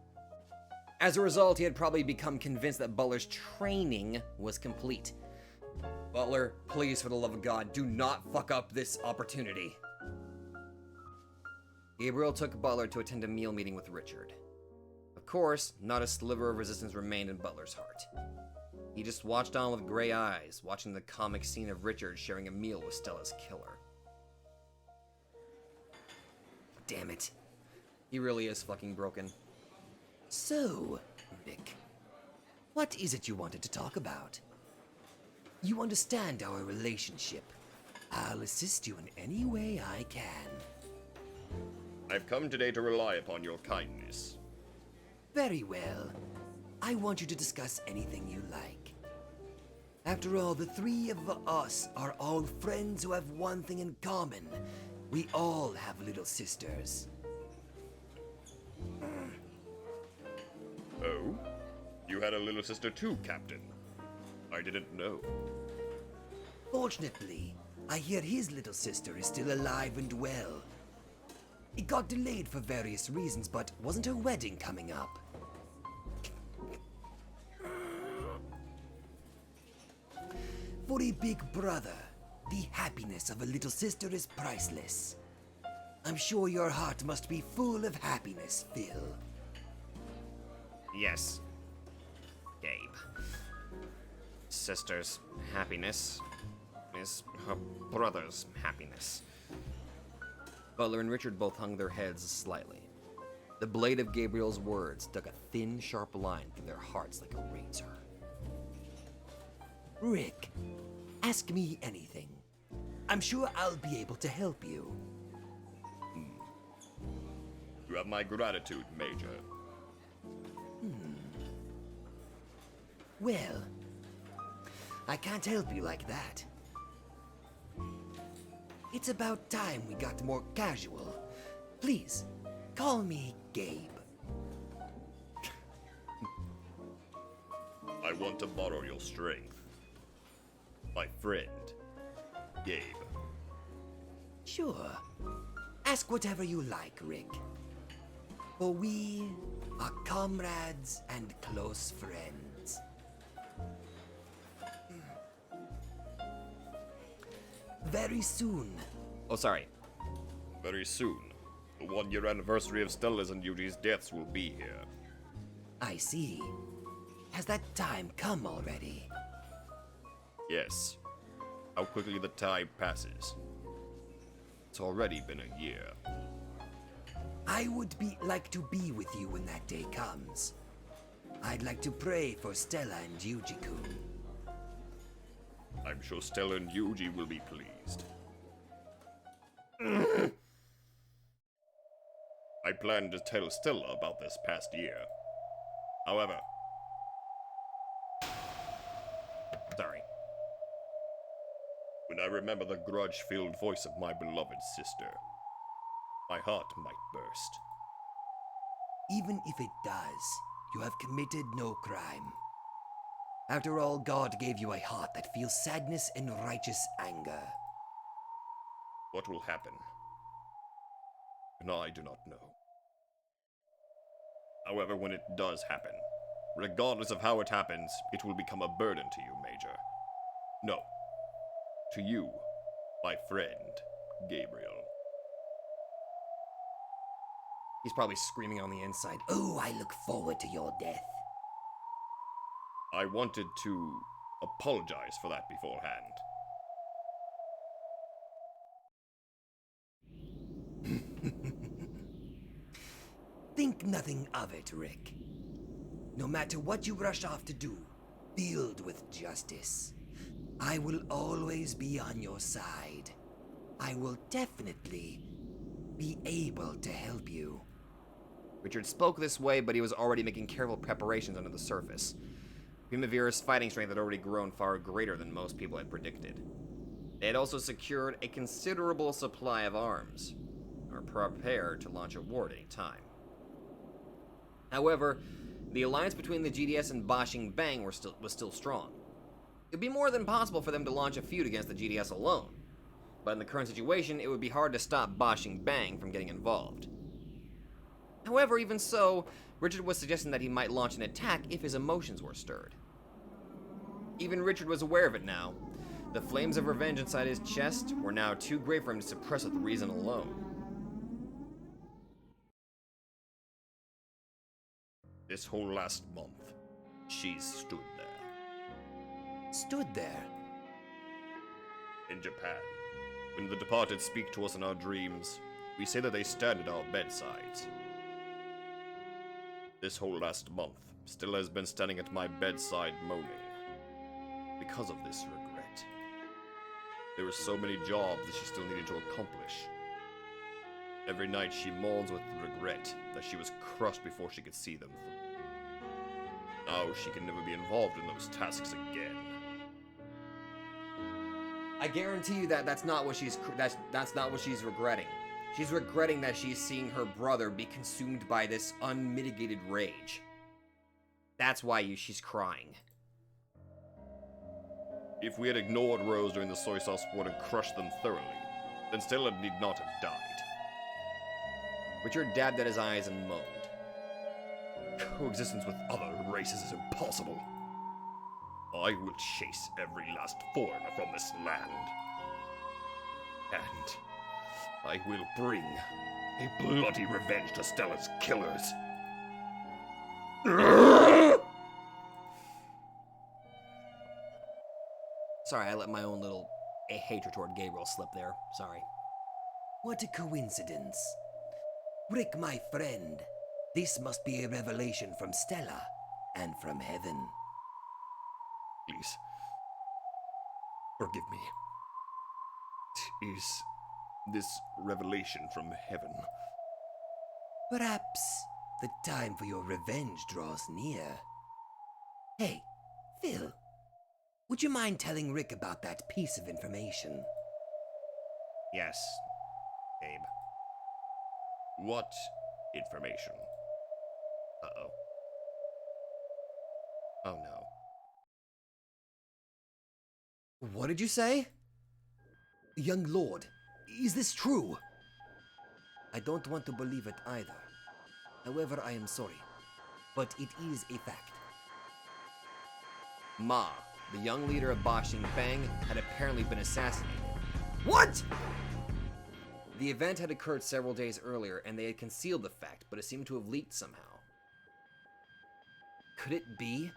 As a result, he had probably become convinced that Butler's training was complete. Butler, please, for the love of God, do not fuck up this opportunity. Gabriel took Butler to attend a meal meeting with Richard. Of course, not a sliver of resistance remained in Butler's heart. He just watched on with gray eyes, watching the comic scene of Richard sharing a meal with Stella's killer. Damn it. He really is fucking broken. So, Nick, what is it you wanted to talk about? You understand our relationship. I'll assist you in any way I can. I've come today to rely upon your kindness. Very well. I want you to discuss anything you like. After all, the three of us are all friends who have one thing in common. We all have little sisters. Oh? You had a little sister too, Captain. I didn't know. Fortunately, I hear his little sister is still alive and well. It got delayed for various reasons, but wasn't her wedding coming up? For a big brother, the happiness of a little sister is priceless. I'm sure your heart must be full of happiness, Phil. Yes, Gabe. Sister's happiness is her brother's happiness. Butler and Richard both hung their heads slightly. The blade of Gabriel's words dug a thin, sharp line through their hearts like a razor. Rick, ask me anything. I'm sure I'll be able to help you. You have my gratitude, Major. Well, I can't help you like that. It's about time we got more casual. Please, call me Gabe. I want to borrow your strength. My friend, Gabe. Sure. Ask whatever you like, Rick. For we are comrades and close friends. Very soon. Oh, sorry. Very soon, the one-year anniversary of Stella's and Yuji's deaths will be here. I see. Has that time come already? Yes. How quickly the time passes. It's already been a year. I would like to be with you when that day comes. I'd like to pray for Stella and Yuji-kun. I'm sure Stella and Yuji will be pleased. I plan to tell Stella about this past year. However... Sorry. When I remember the grudge-filled voice of my beloved sister, my heart might burst. Even if it does, you have committed no crime. After all, God gave you a heart that feels sadness and righteous anger. What will happen? And I do not know. However, when it does happen, regardless of how it happens, it will become a burden to you, Major. No. To you, my friend, Gabriel. He's probably screaming on the inside. Oh, I look forward to your death. I wanted to apologize for that beforehand. Think nothing of it, Rick. No matter what you rush off to do, filled with justice, I will always be on your side. I will definitely be able to help you. Richard spoke this way, but he was already making careful preparations under the surface. Primavera's fighting strength had already grown far greater than most people had predicted. They had also secured a considerable supply of arms, and were prepared to launch a war at any time. However, the alliance between the GDS and Bashing Bang was still strong. It would be more than possible for them to launch a feud against the GDS alone, but in the current situation, it would be hard to stop Bashing Bang from getting involved. However, even so, Richard was suggesting that he might launch an attack if his emotions were stirred. Even Richard was aware of it now. The flames of revenge inside his chest were now too great for him to suppress with reason alone. This whole last month, she's stood there. Stood there? In Japan, when the departed speak to us in our dreams, we say that they stand at our bedsides. This whole last month, Stella has been standing at my bedside moaning. Because of this regret. There were so many jobs that she still needed to accomplish. Every night she moans with regret that she was crushed before she could see them through. Now she can never be involved in those tasks again. I guarantee you that that's not what she's regretting. She's regretting that she's seeing her brother be consumed by this unmitigated rage. That's why she's crying. If we had ignored Rose during the soy sauce war and crushed them thoroughly, then Stella need not have died. Richard dabbed at his eyes and moaned. Coexistence with other races is impossible. I will chase every last foreigner from this land. And I will bring a bloody revenge to Stella's killers. Sorry, I let my own little hatred toward Gabriel slip there. Sorry. What a coincidence. Rick, my friend, this must be a revelation from Stella and from heaven. Please, forgive me. Is this revelation from heaven? Perhaps the time for your revenge draws near. Hey, Phil, would you mind telling Rick about that piece of information? Yes, Abe. What information? Uh-oh. Oh no. What did you say? Young lord, is this true? I don't want to believe it either. However, I am sorry, but it is a fact. Ma, the young leader of Bashing Bang, had apparently been assassinated. What? The event had occurred several days earlier, and they had concealed the fact, but it seemed to have leaked somehow. Could it be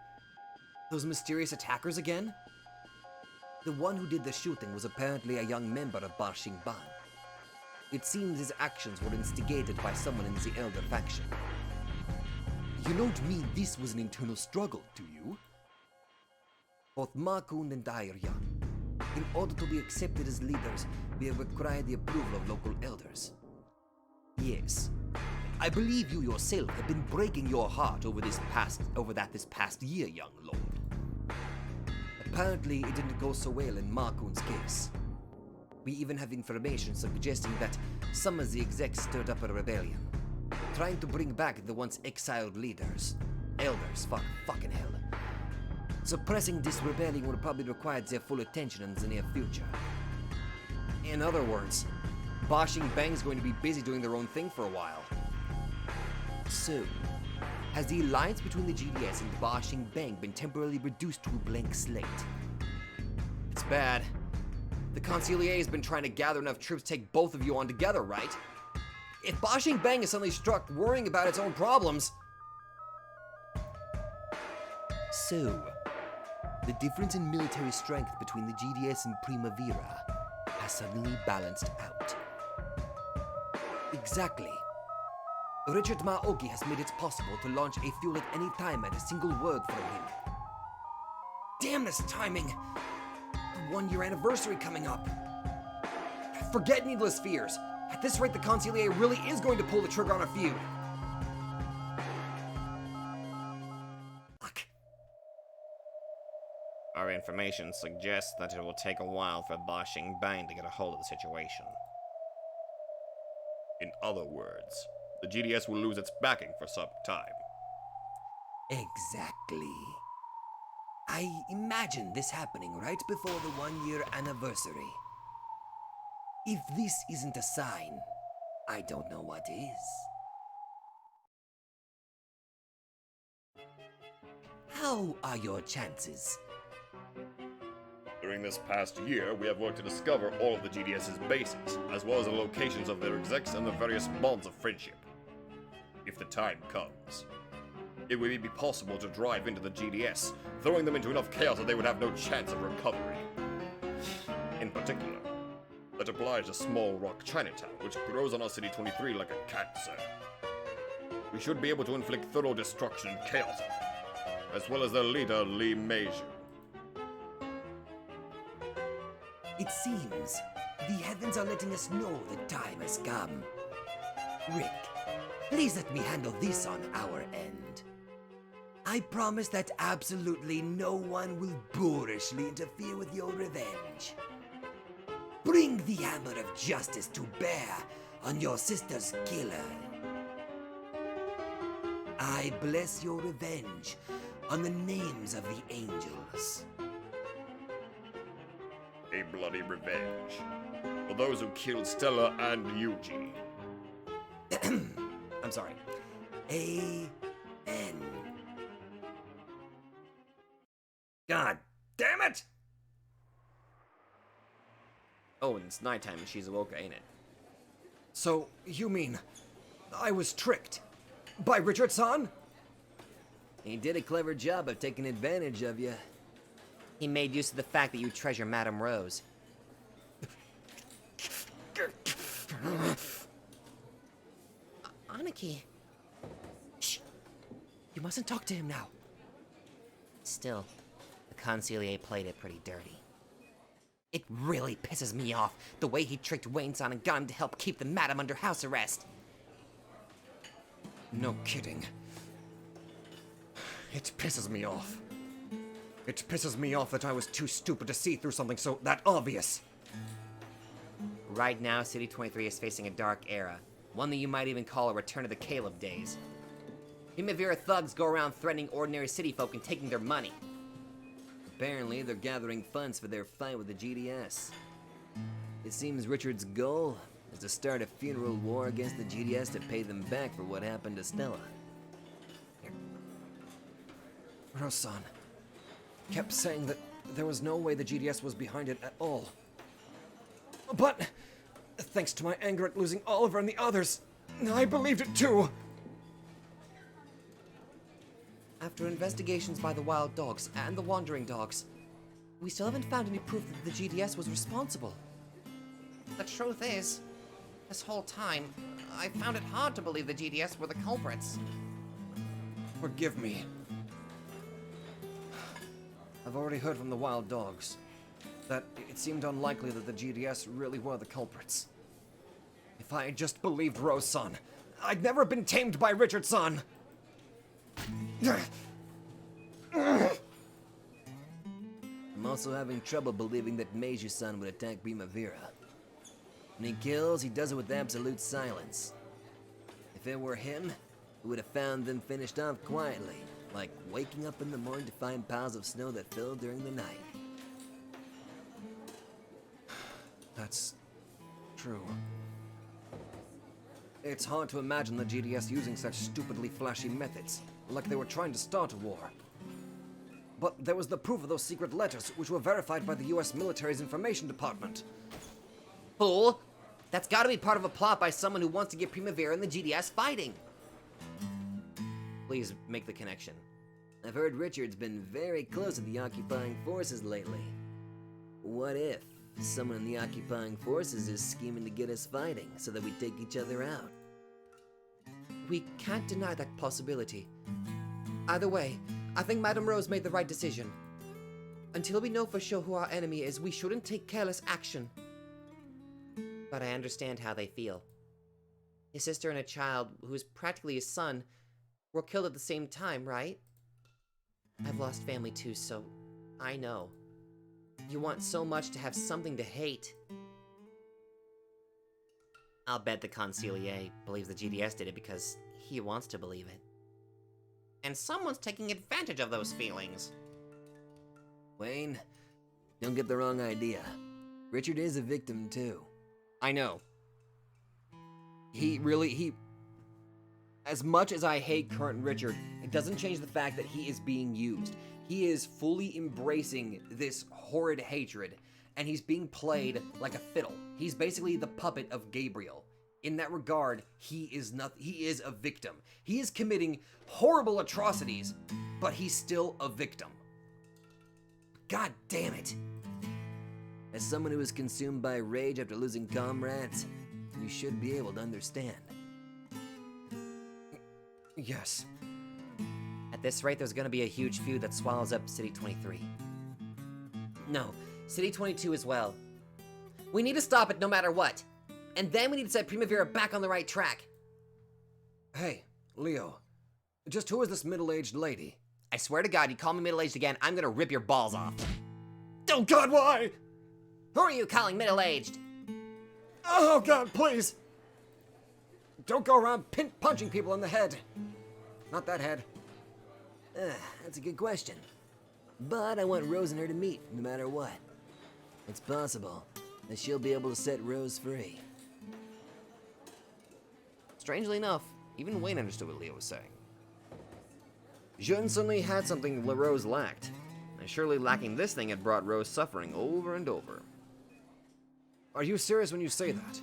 those mysterious attackers again? The one who did the shooting was apparently a young member of Bashing Bang. It seems his actions were instigated by someone in the Elder faction. You don't mean this was an internal struggle, do you? Both Makun and I are young. In order to be accepted as leaders, we have required the approval of local elders. Yes. I believe you yourself have been breaking your heart over this past year, young lord. Apparently, it didn't go so well in Makun's case. We even have information suggesting that some of the execs stirred up a rebellion, trying to bring back the once exiled leaders. Elders, fucking hell. Suppressing this rebellion will probably require their full attention in the near future. In other words, Boshing Bang's going to be busy doing their own thing for a while. So, has the alliance between the GDS and Boshing Bang been temporarily reduced to a blank slate? It's bad. The Consigliere has been trying to gather enough troops to take both of you on together, right? If Boshing Bang is suddenly struck worrying about its own problems... So, the difference in military strength between the GDS and Primavera has suddenly balanced out. Exactly. Richard Maoki has made it possible to launch a fuel at any time at a single word from him. Damn this timing! The 1-year anniversary coming up. Forget needless fears. At this rate, the Consigliere really is going to pull the trigger on a feud. Fuck. Our information suggests that it will take a while for Boshing Bang to get a hold of the situation. In other words, the GDS will lose its backing for some time. Exactly. I imagine this happening right before the 1-year anniversary. If this isn't a sign, I don't know what is. How are your chances? During this past year, we have worked to discover all of the GDS's bases, as well as the locations of their execs and the various bonds of friendship. If the time comes, it would be possible to drive into the GDS, throwing them into enough chaos that they would have no chance of recovery. In particular, that applies to Small Rock Chinatown, which grows on our City 23 like a cancer. We should be able to inflict thorough destruction and chaos on them, as well as their leader, Lee Meiju. It seems the heavens are letting us know the time has come. Rick, please let me handle this on our end. I promise that absolutely no one will boorishly interfere with your revenge. Bring the hammer of justice to bear on your sister's killer. I bless your revenge on the names of the angels. A bloody revenge for those who killed Stella and Yuji. I'm sorry. Amen. God damn it! Oh, and it's nighttime in Shizuoka, ain't it? So, you mean I was tricked by Richard-san? He did a clever job of taking advantage of you. He made use of the fact that you treasure Madame Rose. Aniki. Shh. You mustn't talk to him now. Still, the Consigliere played it pretty dirty. It really pisses me off the way he tricked Wayne-san and got him to help keep the madam under house arrest. No kidding. It pisses me off. It pisses me off that I was too stupid to see through something so that obvious. Right now, City 23 is facing a dark era. One that you might even call a return to the Caleb days. Primavera thugs go around threatening ordinary city folk and taking their money. Apparently, they're gathering funds for their fight with the GDS. It seems Richard's goal is to start a funeral war against the GDS to pay them back for what happened to Stella. Rose-san kept saying that there was no way the GDS was behind it at all. But, thanks to my anger at losing Oliver and the others, I believed it too. After investigations by the wild dogs and the wandering dogs, we still haven't found any proof that the GDS was responsible. The truth is, this whole time, I found it hard to believe the GDS were the culprits. Forgive me. I've already heard from the wild dogs that it seemed unlikely that the GDS really were the culprits. If I had just believed Rose-san, I'd never have been tamed by Richard-san! I'm also having trouble believing that Meiju-san would attack Primavera. When he kills, he does it with absolute silence. If it were him, we would have found them finished off quietly, like waking up in the morning to find piles of snow that fell during the night. That's true. It's hard to imagine the GDS using such stupidly flashy methods, like they were trying to start a war. But there was the proof of those secret letters, which were verified by the US military's information department. Fool! That's gotta be part of a plot by someone who wants to get Primavera and the GDS fighting. Please make the connection. I've heard Richard's been very close to the occupying forces lately. What if someone in the occupying forces is scheming to get us fighting so that we take each other out? We can't deny that possibility. Either way, I think Madame Rose made the right decision. Until we know for sure who our enemy is, we shouldn't take careless action. But I understand how they feel. His sister and a child, who's practically his son, were killed at the same time, right? I've lost family too, so I know. You want so much to have something to hate. I'll bet the Consigliere believes the GDS did it because he wants to believe it. And someone's taking advantage of those feelings. Wayne, don't get the wrong idea. Richard is a victim too. I know. As much as I hate current Richard, it doesn't change the fact that he is being used. He is fully embracing this horrid hatred, and he's being played like a fiddle. He's basically the puppet of Gabriel. In that regard, he is a victim. He is committing horrible atrocities, but he's still a victim. God damn it. As someone who is consumed by rage after losing comrades, you should be able to understand. Yes. At this rate, there's gonna be a huge feud that swallows up City 23. No, City 22 as well. We need to stop it no matter what. And then we need to set Primavera back on the right track. Hey, Leo. Just who is this middle-aged lady? I swear to God, you call me middle-aged again, I'm gonna rip your balls off. Oh God, why? Who are you calling middle-aged? Oh God, please! Don't go around punching people in the head. Not that head. That's a good question. But I want Rose and her to meet, no matter what. It's possible that she'll be able to set Rose free. Strangely enough, even Wayne understood what Leo was saying. Jun suddenly had something Rose lacked, and surely lacking this thing had brought Rose suffering over and over. Are you serious when you say that?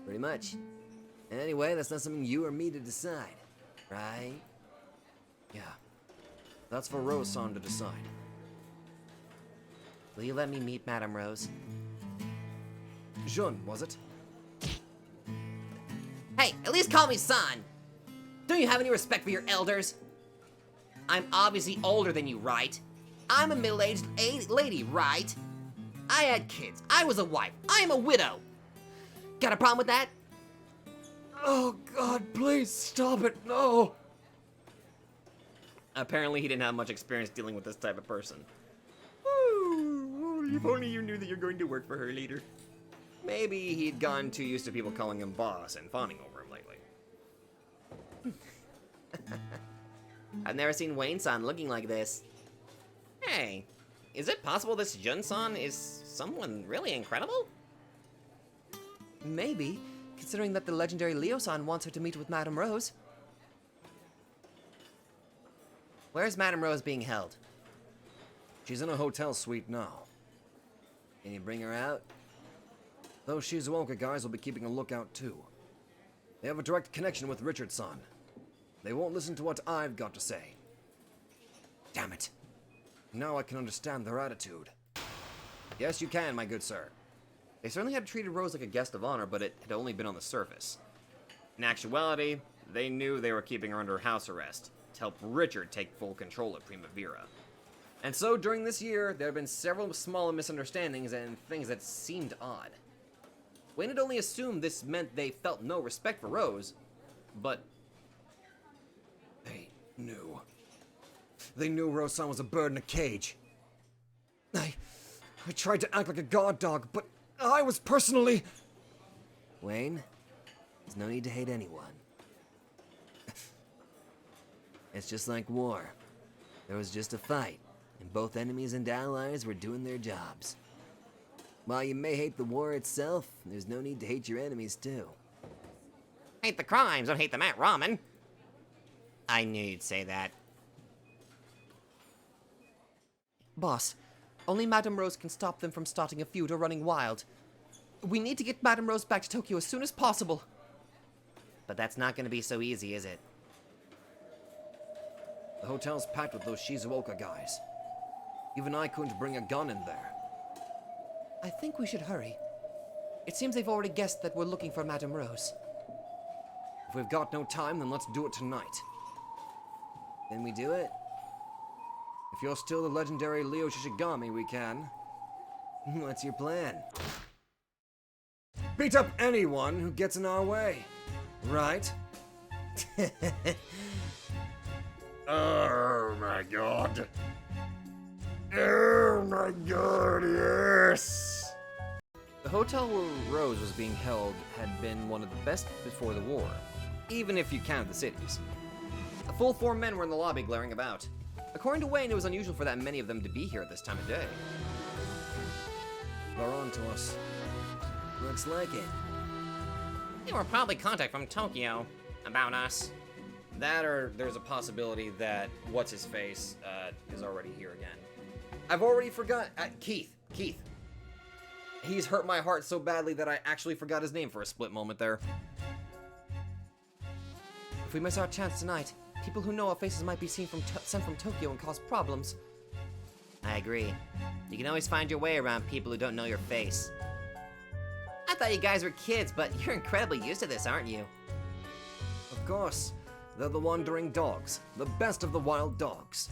Pretty much. Anyway, that's not something you or me to decide, right? Yeah. That's for Rose-san to decide. Will you let me meet Madame Rose? Jun, was it? Hey, at least call me son! Don't you have any respect for your elders? I'm obviously older than you, right? I'm a middle-aged lady, right? I had kids. I was a wife. I am a widow. Got a problem with that? Oh God, please stop it, no! Apparently he didn't have much experience dealing with this type of person. If only you knew that you're going to work for her later. Maybe he'd gotten too used to people calling him boss and fawning over him lately. I've never seen Wayne-san looking like this. Hey, is it possible this Jun-san is someone really incredible? Maybe, considering that the legendary Leo-san wants her to meet with Madame Rose. Where's Madame Rose being held? She's in a hotel suite now. Can you bring her out? Those Shizuoka guys will be keeping a lookout too. They have a direct connection with Richard-san. They won't listen to what I've got to say. Damn it. Now I can understand their attitude. Yes, you can, my good sir. They certainly had treated Rose like a guest of honor, but it had only been on the surface. In actuality, they knew they were keeping her under house arrest, to help Richard take full control of Primavera. And so during this year, there have been several small misunderstandings and things that seemed odd. Wayne had only assumed this meant they felt no respect for Rose, but They knew. They knew Rose-san was a bird in a cage. I tried to act like a guard dog, but I was personally... Wayne, there's no need to hate anyone. It's just like war. There was just a fight, and both enemies and allies were doing their jobs. While you may hate the war itself, there's no need to hate your enemies too. Hate the crimes, don't hate the Matt Ramen. I knew you'd say that. Boss, only Madame Rose can stop them from starting a feud or running wild. We need to get Madame Rose back to Tokyo as soon as possible. But that's not gonna be so easy, is it? The hotel's packed with those Shizuoka guys. Even I couldn't bring a gun in there. I think we should hurry. It seems they've already guessed that we're looking for Madame Rose. If we've got no time, then let's do it tonight. Then we do it? If you're still the legendary Leo Shishigami, we can. What's your plan? Beat up anyone who gets in our way, right? Oh my god. Oh my god, yes! the hotel where Rose was being held had been one of the best before the war, even if you count the cities. A full 4 men were in the lobby glaring about. According to Wayne, it was unusual for that many of them to be here at this time of day. They're on to us. Looks like it. They were probably contact from Tokyo about us. That or there's a possibility that what's-his-face is already here again. I've already forgot... Keith. He's hurt my heart so badly that I actually forgot his name for a split moment there. If we miss our chance tonight, people who know our faces might be sent from Tokyo and cause problems. I agree. You can always find your way around people who don't know your face. I thought you guys were kids, but you're incredibly used to this, aren't you? Of course. They're the wandering dogs. The best of the wild dogs.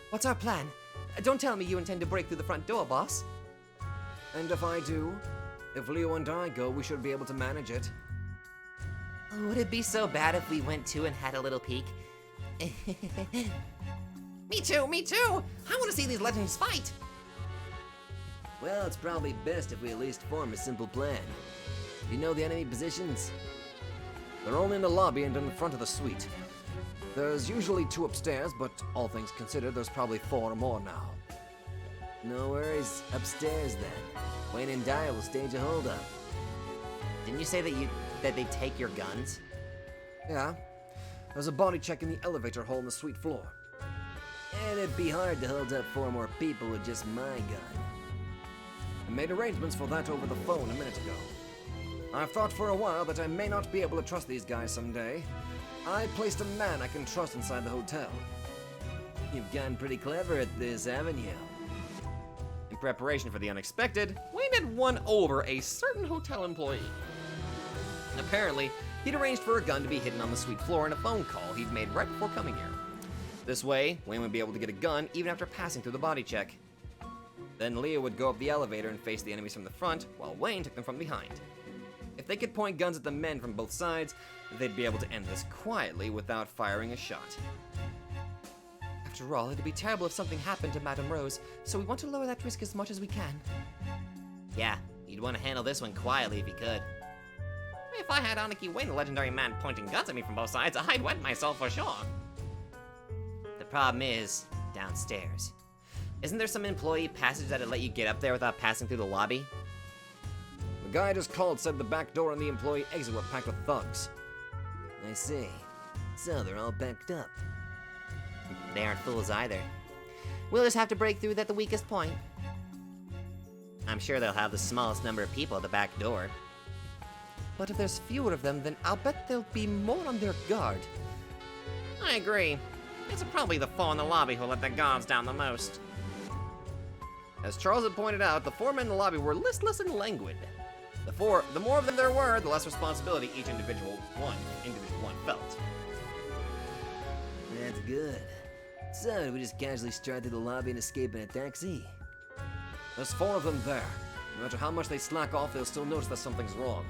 What's our plan? Don't tell me you intend to break through the front door, boss. And if I do, if Leo and I go, we should be able to manage it. Would it be so bad if we went too and had a little peek? Me too! I want to see these legends fight! Well, it's probably best if we at least form a simple plan. You know the enemy positions? They're only in the lobby and in the front of the suite. There's usually 2 upstairs, but all things considered, there's probably 4 or more now. No worries, upstairs then. Wayne and Dyer will stage a hold-up. Didn't you say that they'd take your guns? Yeah. There's a body check in the elevator hole on the suite floor. And it'd be hard to hold up 4 more people with just my gun. I made arrangements for that over the phone a minute ago. I've thought for a while that I may not be able to trust these guys someday. I placed a man I can trust inside the hotel. You've gotten pretty clever at this, haven't you? In preparation for the unexpected, Wayne had won over a certain hotel employee. Apparently, he'd arranged for a gun to be hidden on the suite floor in a phone call he'd made right before coming here. This way, Wayne would be able to get a gun even after passing through the body check. Then Leah would go up the elevator and face the enemies from the front, while Wayne took them from behind. If they could point guns at the men from both sides, they'd be able to end this quietly without firing a shot. After all, it'd be terrible if something happened to Madame Rose, so we want to lower that risk as much as we can. Yeah, you'd want to handle this one quietly if you could. If I had Aniki Wayne, the legendary man, pointing guns at me from both sides, I'd wet myself for sure. The problem is, downstairs. Isn't there some employee passage that'd let you get up there without passing through the lobby? The guy I just called said the back door and the employee exit were packed with thugs. I see. So they're all backed up. They aren't fools either. We'll just have to break through at the weakest point. I'm sure they'll have the smallest number of people at the back door. But if there's fewer of them, then I'll bet there'll be more on their guard. I agree. It's probably the 4 in the lobby who let the guards down the most. As Charles had pointed out, the 4 men in the lobby were listless and languid. The more of them there were, the less responsibility each individual one felt. That's good. So, we just casually stride through the lobby and escape in a taxi? There's 4 of them there. No matter how much they slack off, they'll still notice that something's wrong.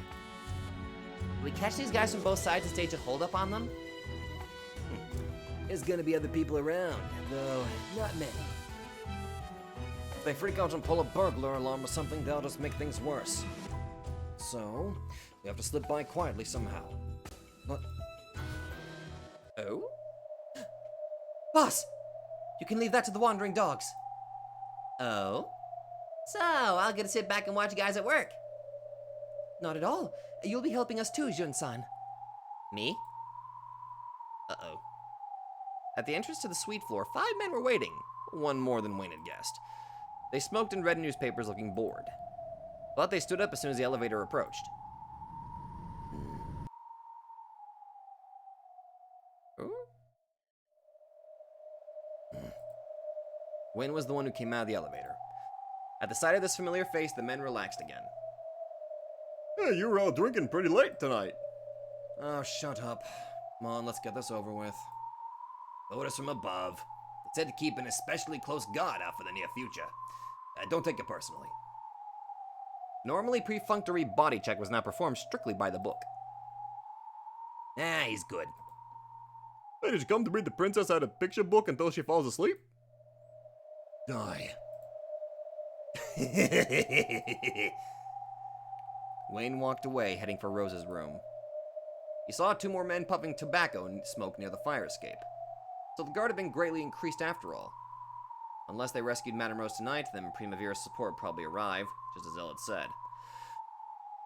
Will we catch these guys from both sides and stage a hold-up on them? There's gonna be other people around, though not many. If they freak out and pull a burglar alarm or something, they'll just make things worse. So, we have to slip by quietly somehow. But... Oh? Boss! You can leave that to the wandering dogs. Oh? So, I'll get to sit back and watch you guys at work. Not at all. You'll be helping us too, Jun-san. Me? Uh-oh. At the entrance to the suite floor, 5 men were waiting. One more than Wayne had guessed. They smoked and read newspapers looking bored. But they stood up as soon as the elevator approached. Wayne was the one who came out of the elevator. At the sight of this familiar face, the men relaxed again. Hey, you were all drinking pretty late tonight. Oh, shut up. Come on, let's get this over with. Orders from above. It said to keep an especially close guard out for the near future. Don't take it personally. Normally, perfunctory body check was now performed strictly by the book. He's good. Hey, did you come to read the princess out of picture book until she falls asleep? Die. Wayne walked away, heading for Rose's room. He saw 2 more men puffing tobacco smoke near the fire escape. So the guard had been greatly increased after all. Unless they rescued Madame Rose tonight, then Primavera's support would probably arrive, just as Elle had said.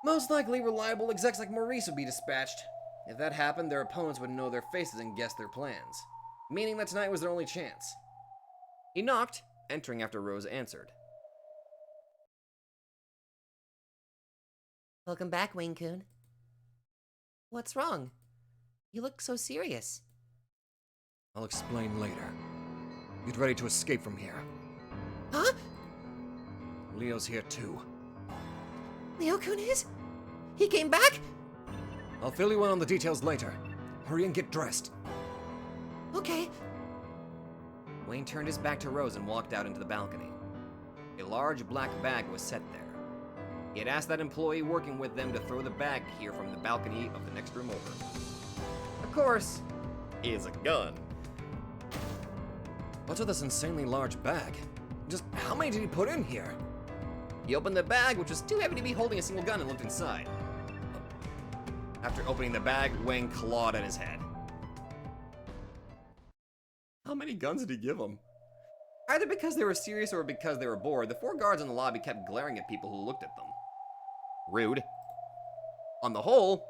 Most likely, reliable execs like Maurice would be dispatched. If that happened, their opponents would know their faces and guess their plans, meaning that tonight was their only chance. He knocked, entering after Rose answered. Welcome back, Wayne-kun. What's wrong? You look so serious. I'll explain later. Get ready to escape from here. Huh? Leo's here too. Leo-kun is? He came back? I'll fill you in on the details later. Hurry and get dressed. Okay. Wayne turned his back to Rose and walked out into the balcony. A large black bag was set there. He had asked that employee working with them to throw the bag here from the balcony of the next room over. Of course, He has a gun. what's with this insanely large bag? Just how many did he put in here? He opened the bag, which was too heavy to be holding a single gun, and looked inside. After opening the bag, Wayne clawed at his head. How many guns did he give him? Either because they were serious or because they were bored, the 4 guards in the lobby kept glaring at people who looked at them. Rude. On the whole,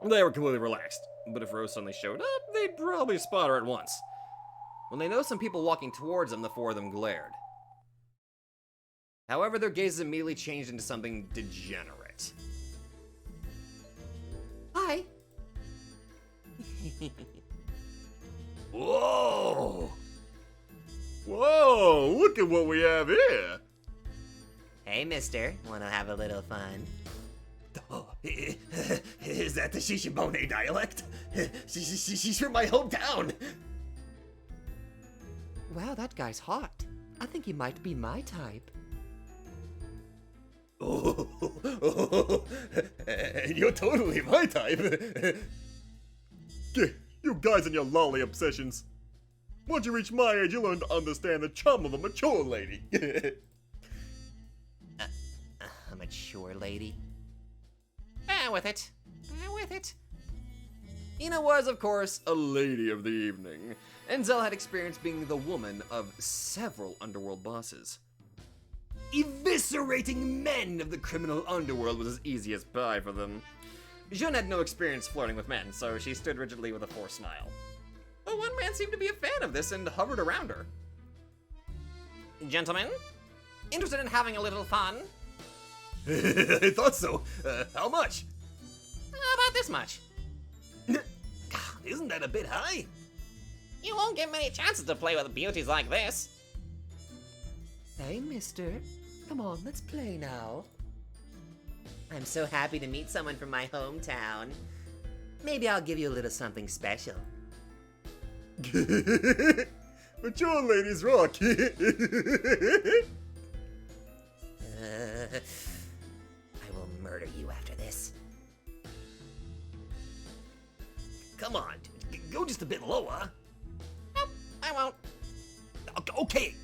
they were completely relaxed, but if Rose suddenly showed up, they'd probably spot her at once. When they noticed some people walking towards them, the 4 of them glared. However, their gazes immediately changed into something degenerate. Hi. Whoa! Whoa, look at what we have here. Hey, mister. Wanna have a little fun? Oh, is that the Shishibone dialect? She's from my hometown. Wow, that guy's hot. I think he might be my type. Oh, you're totally my type. You guys and your lolly obsessions. Once you reach my age, you'll learn to understand the charm of a mature lady. A mature lady. Bear with it. Bear with it. Ina was, of course, a lady of the evening, and Zell had experience being the woman of several underworld bosses. Eviscerating men of the criminal underworld was as easy as pie for them. Jun had no experience flirting with men, so she stood rigidly with a forced smile. But one man seemed to be a fan of this and hovered around her. Gentlemen, interested in having a little fun? I thought so. How much? About this much. Isn't that a bit high? You won't get many chances to play with beauties like this. Hey, mister. Come on, let's play now. I'm so happy to meet someone from my hometown. Maybe I'll give you a little something special. Mature ladies rock. I will murder you after this. Come on, go just a bit lower. Nope, I won't. Okay,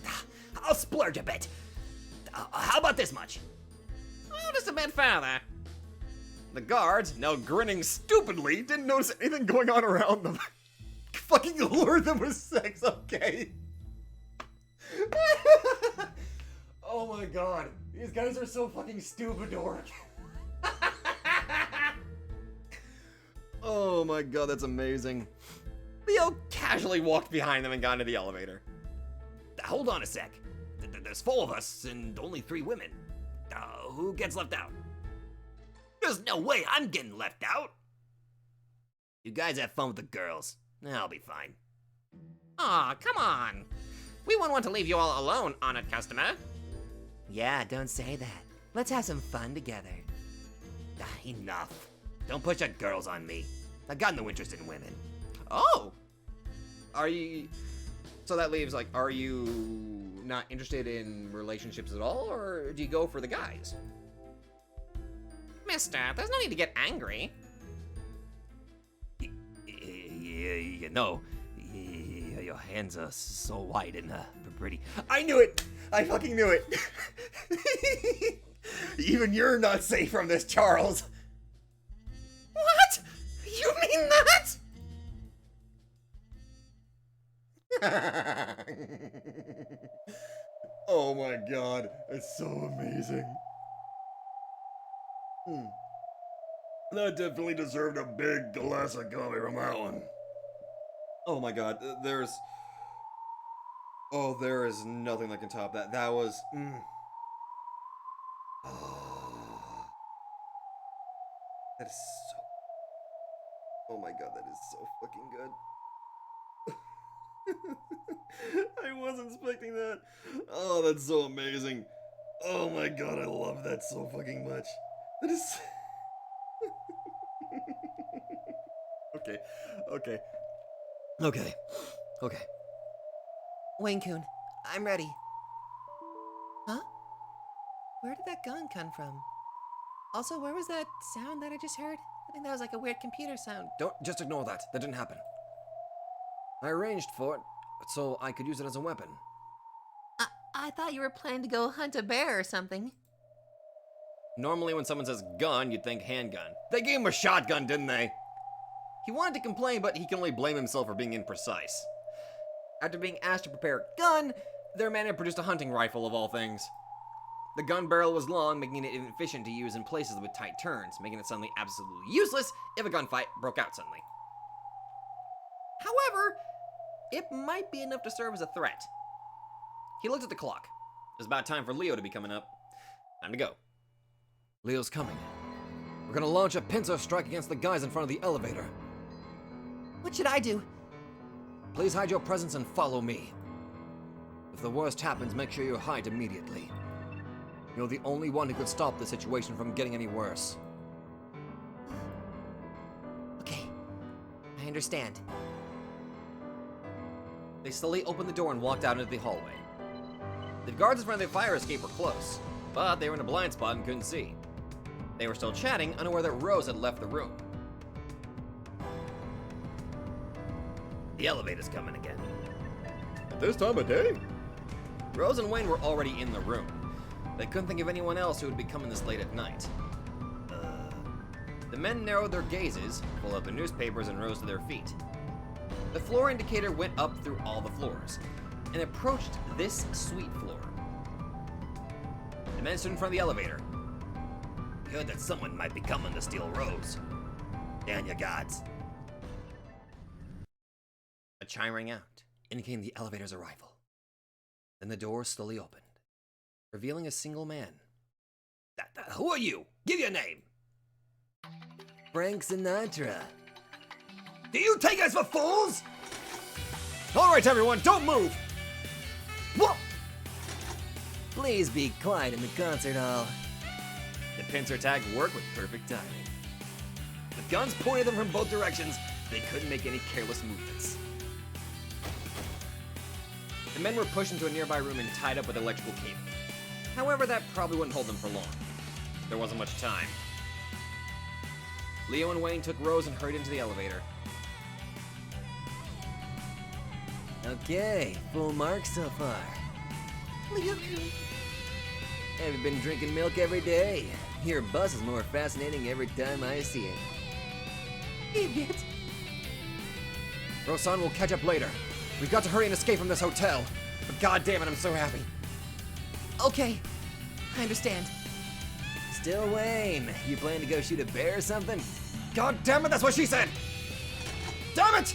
I'll splurge a bit. How about this much? Oh, just a bit further. The guards, now grinning stupidly, didn't notice anything going on around them. Fucking lured them with sex, okay? Oh my god, these guys are so fucking stupid, dork. Oh my god, that's amazing. Leo casually walked behind them and got into the elevator. Hold on a sec. There's 4 of us and only 3 women. Who gets left out? There's no way I'm getting left out. You guys have fun with the girls. I'll be fine. Aw, come on. We wouldn't want to leave you all alone, honored customer. Yeah, don't say that. Let's have some fun together. Enough. Don't push that girls on me. I got no interest in women. Oh! Are you... So that leaves, like, are you not interested in relationships at all, or do you go for the guys? Mister, there's no need to get angry. You know, your hands are so wide and pretty. I knew it! I fucking knew it! Even you're not safe from this, Charles. What? You mean that? Oh my god, it's so amazing. That definitely deserved a big glass of coffee from that one. Oh my god, there's... Oh, there is nothing that can top that. That was... Oh. That is so... Oh my god, that is so fucking good. I wasn't expecting that. Oh, that's so amazing. Oh my god, I love that so fucking much. That is... Okay. Wayne-kun, I'm ready. Huh? Where did that gun come from? Also, where was that sound that I just heard? I think that was like a weird computer sound. Don't just ignore that. That didn't happen. I arranged for it, so I could use it as a weapon. I thought you were planning to go hunt a bear or something. Normally when someone says gun, you'd think handgun. They gave him a shotgun, didn't they? He wanted to complain, but he can only blame himself for being imprecise. After being asked to prepare a gun, their man had produced a hunting rifle of all things. The gun barrel was long, making it inefficient to use in places with tight turns, making it suddenly absolutely useless if a gunfight broke out suddenly. However, it might be enough to serve as a threat. He looked at the clock. It was about time for Leo to be coming up. Time to go. Leo's coming. We're gonna launch a pincer strike against the guys in front of the elevator. What should I do? Please hide your presence and follow me. If the worst happens, make sure you hide immediately. You're the only one who could stop the situation from getting any worse. Okay, I understand. They slowly opened the door and walked out into the hallway. The guards in front of the fire escape were close, but they were in a blind spot and couldn't see. They were still chatting, unaware that Rose had left the room. The elevator's coming again. At this time of day? Rose and Wayne were already in the room. They couldn't think of anyone else who would be coming this late at night. The men narrowed their gazes, pulled out their newspapers, and rose to their feet. The floor indicator went up through all the floors, and approached this suite floor. The men stood in front of the elevator. We heard that someone might be coming to steal Rose. Damn your gods. A chime rang out, indicating the elevator's arrival. Then the door slowly opened, revealing a single man. Who are you? Give your name. Frank Sinatra. Do you take us for fools? All right, everyone, don't move! What? Please be quiet in the concert hall. The pincer attack worked with perfect timing. With guns pointed at them from both directions, they couldn't make any careless movements. The men were pushed into a nearby room and tied up with electrical cable. However, that probably wouldn't hold them for long. There wasn't much time. Leo and Wayne took Rose and hurried into the elevator. Okay, full mark so far. Have you been drinking milk every day? Your bus is more fascinating every time I see it. Idiot. Rosan will catch up later. We've got to hurry and escape from this hotel. But god damn it, I'm so happy. Okay, I understand. Still, Wayne, you plan to go shoot a bear or something? God damn it, that's what she said! Damn it!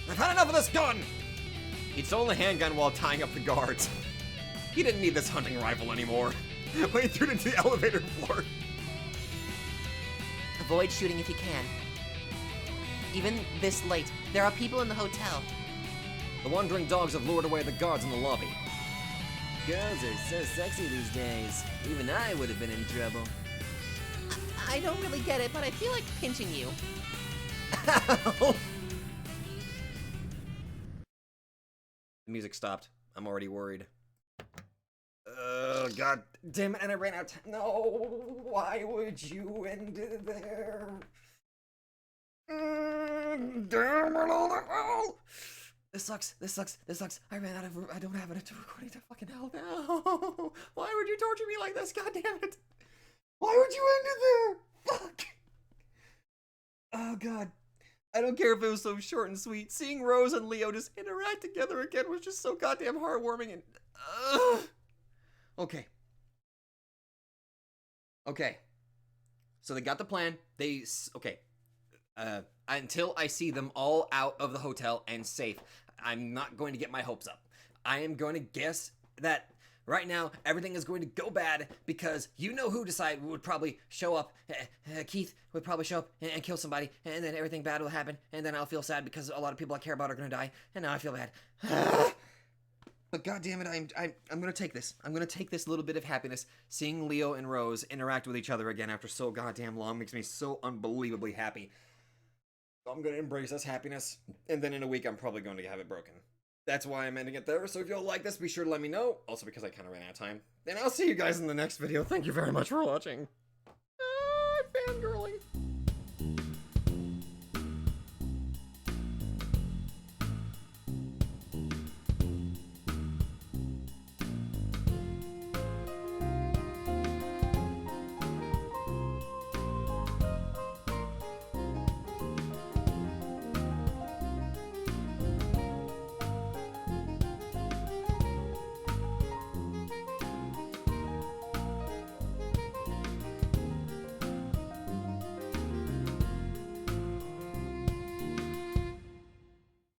I've had enough of this gun! He'd stolen a handgun while tying up the guards. He didn't need this hunting rifle anymore. Wayne threw it into the elevator floor. Avoid shooting if you can. Even this late, there are people in the hotel. The wandering dogs have lured away the guards in the lobby. Girls are so sexy these days. Even I would have been in trouble. I don't really get it, but I feel like pinching you. The music stopped. I'm already worried. God damn it, and I ran out of time. No, why would you end it there? Damn it all. This sucks. I ran out of, I don't have it to recording to fucking hell now. Why would you torture me like this? God damn it. Why would you end it there? Fuck. Oh god. I don't care if it was so short and sweet. Seeing Rose and Leo just interact together again was just so goddamn heartwarming and... Okay. So they got the plan. Until I see them all out of the hotel and safe, I'm not going to get my hopes up. I am going to guess that right now everything is going to go bad because you know who would probably show up. Keith would probably show up and kill somebody, and then everything bad will happen, and then I'll feel sad because a lot of people I care about are going to die, and now I feel bad. But god damn it, I'm going to take this. I'm going to take this little bit of happiness. Seeing Leo and Rose interact with each other again after so goddamn long makes me so unbelievably happy. I'm going to embrace this happiness, and then in a week I'm probably going to have it broken. That's why I'm ending it there, so if y'all like this, be sure to let me know. Also because I kind of ran out of time. And I'll see you guys in the next video. Thank you very much for watching. Fangirling.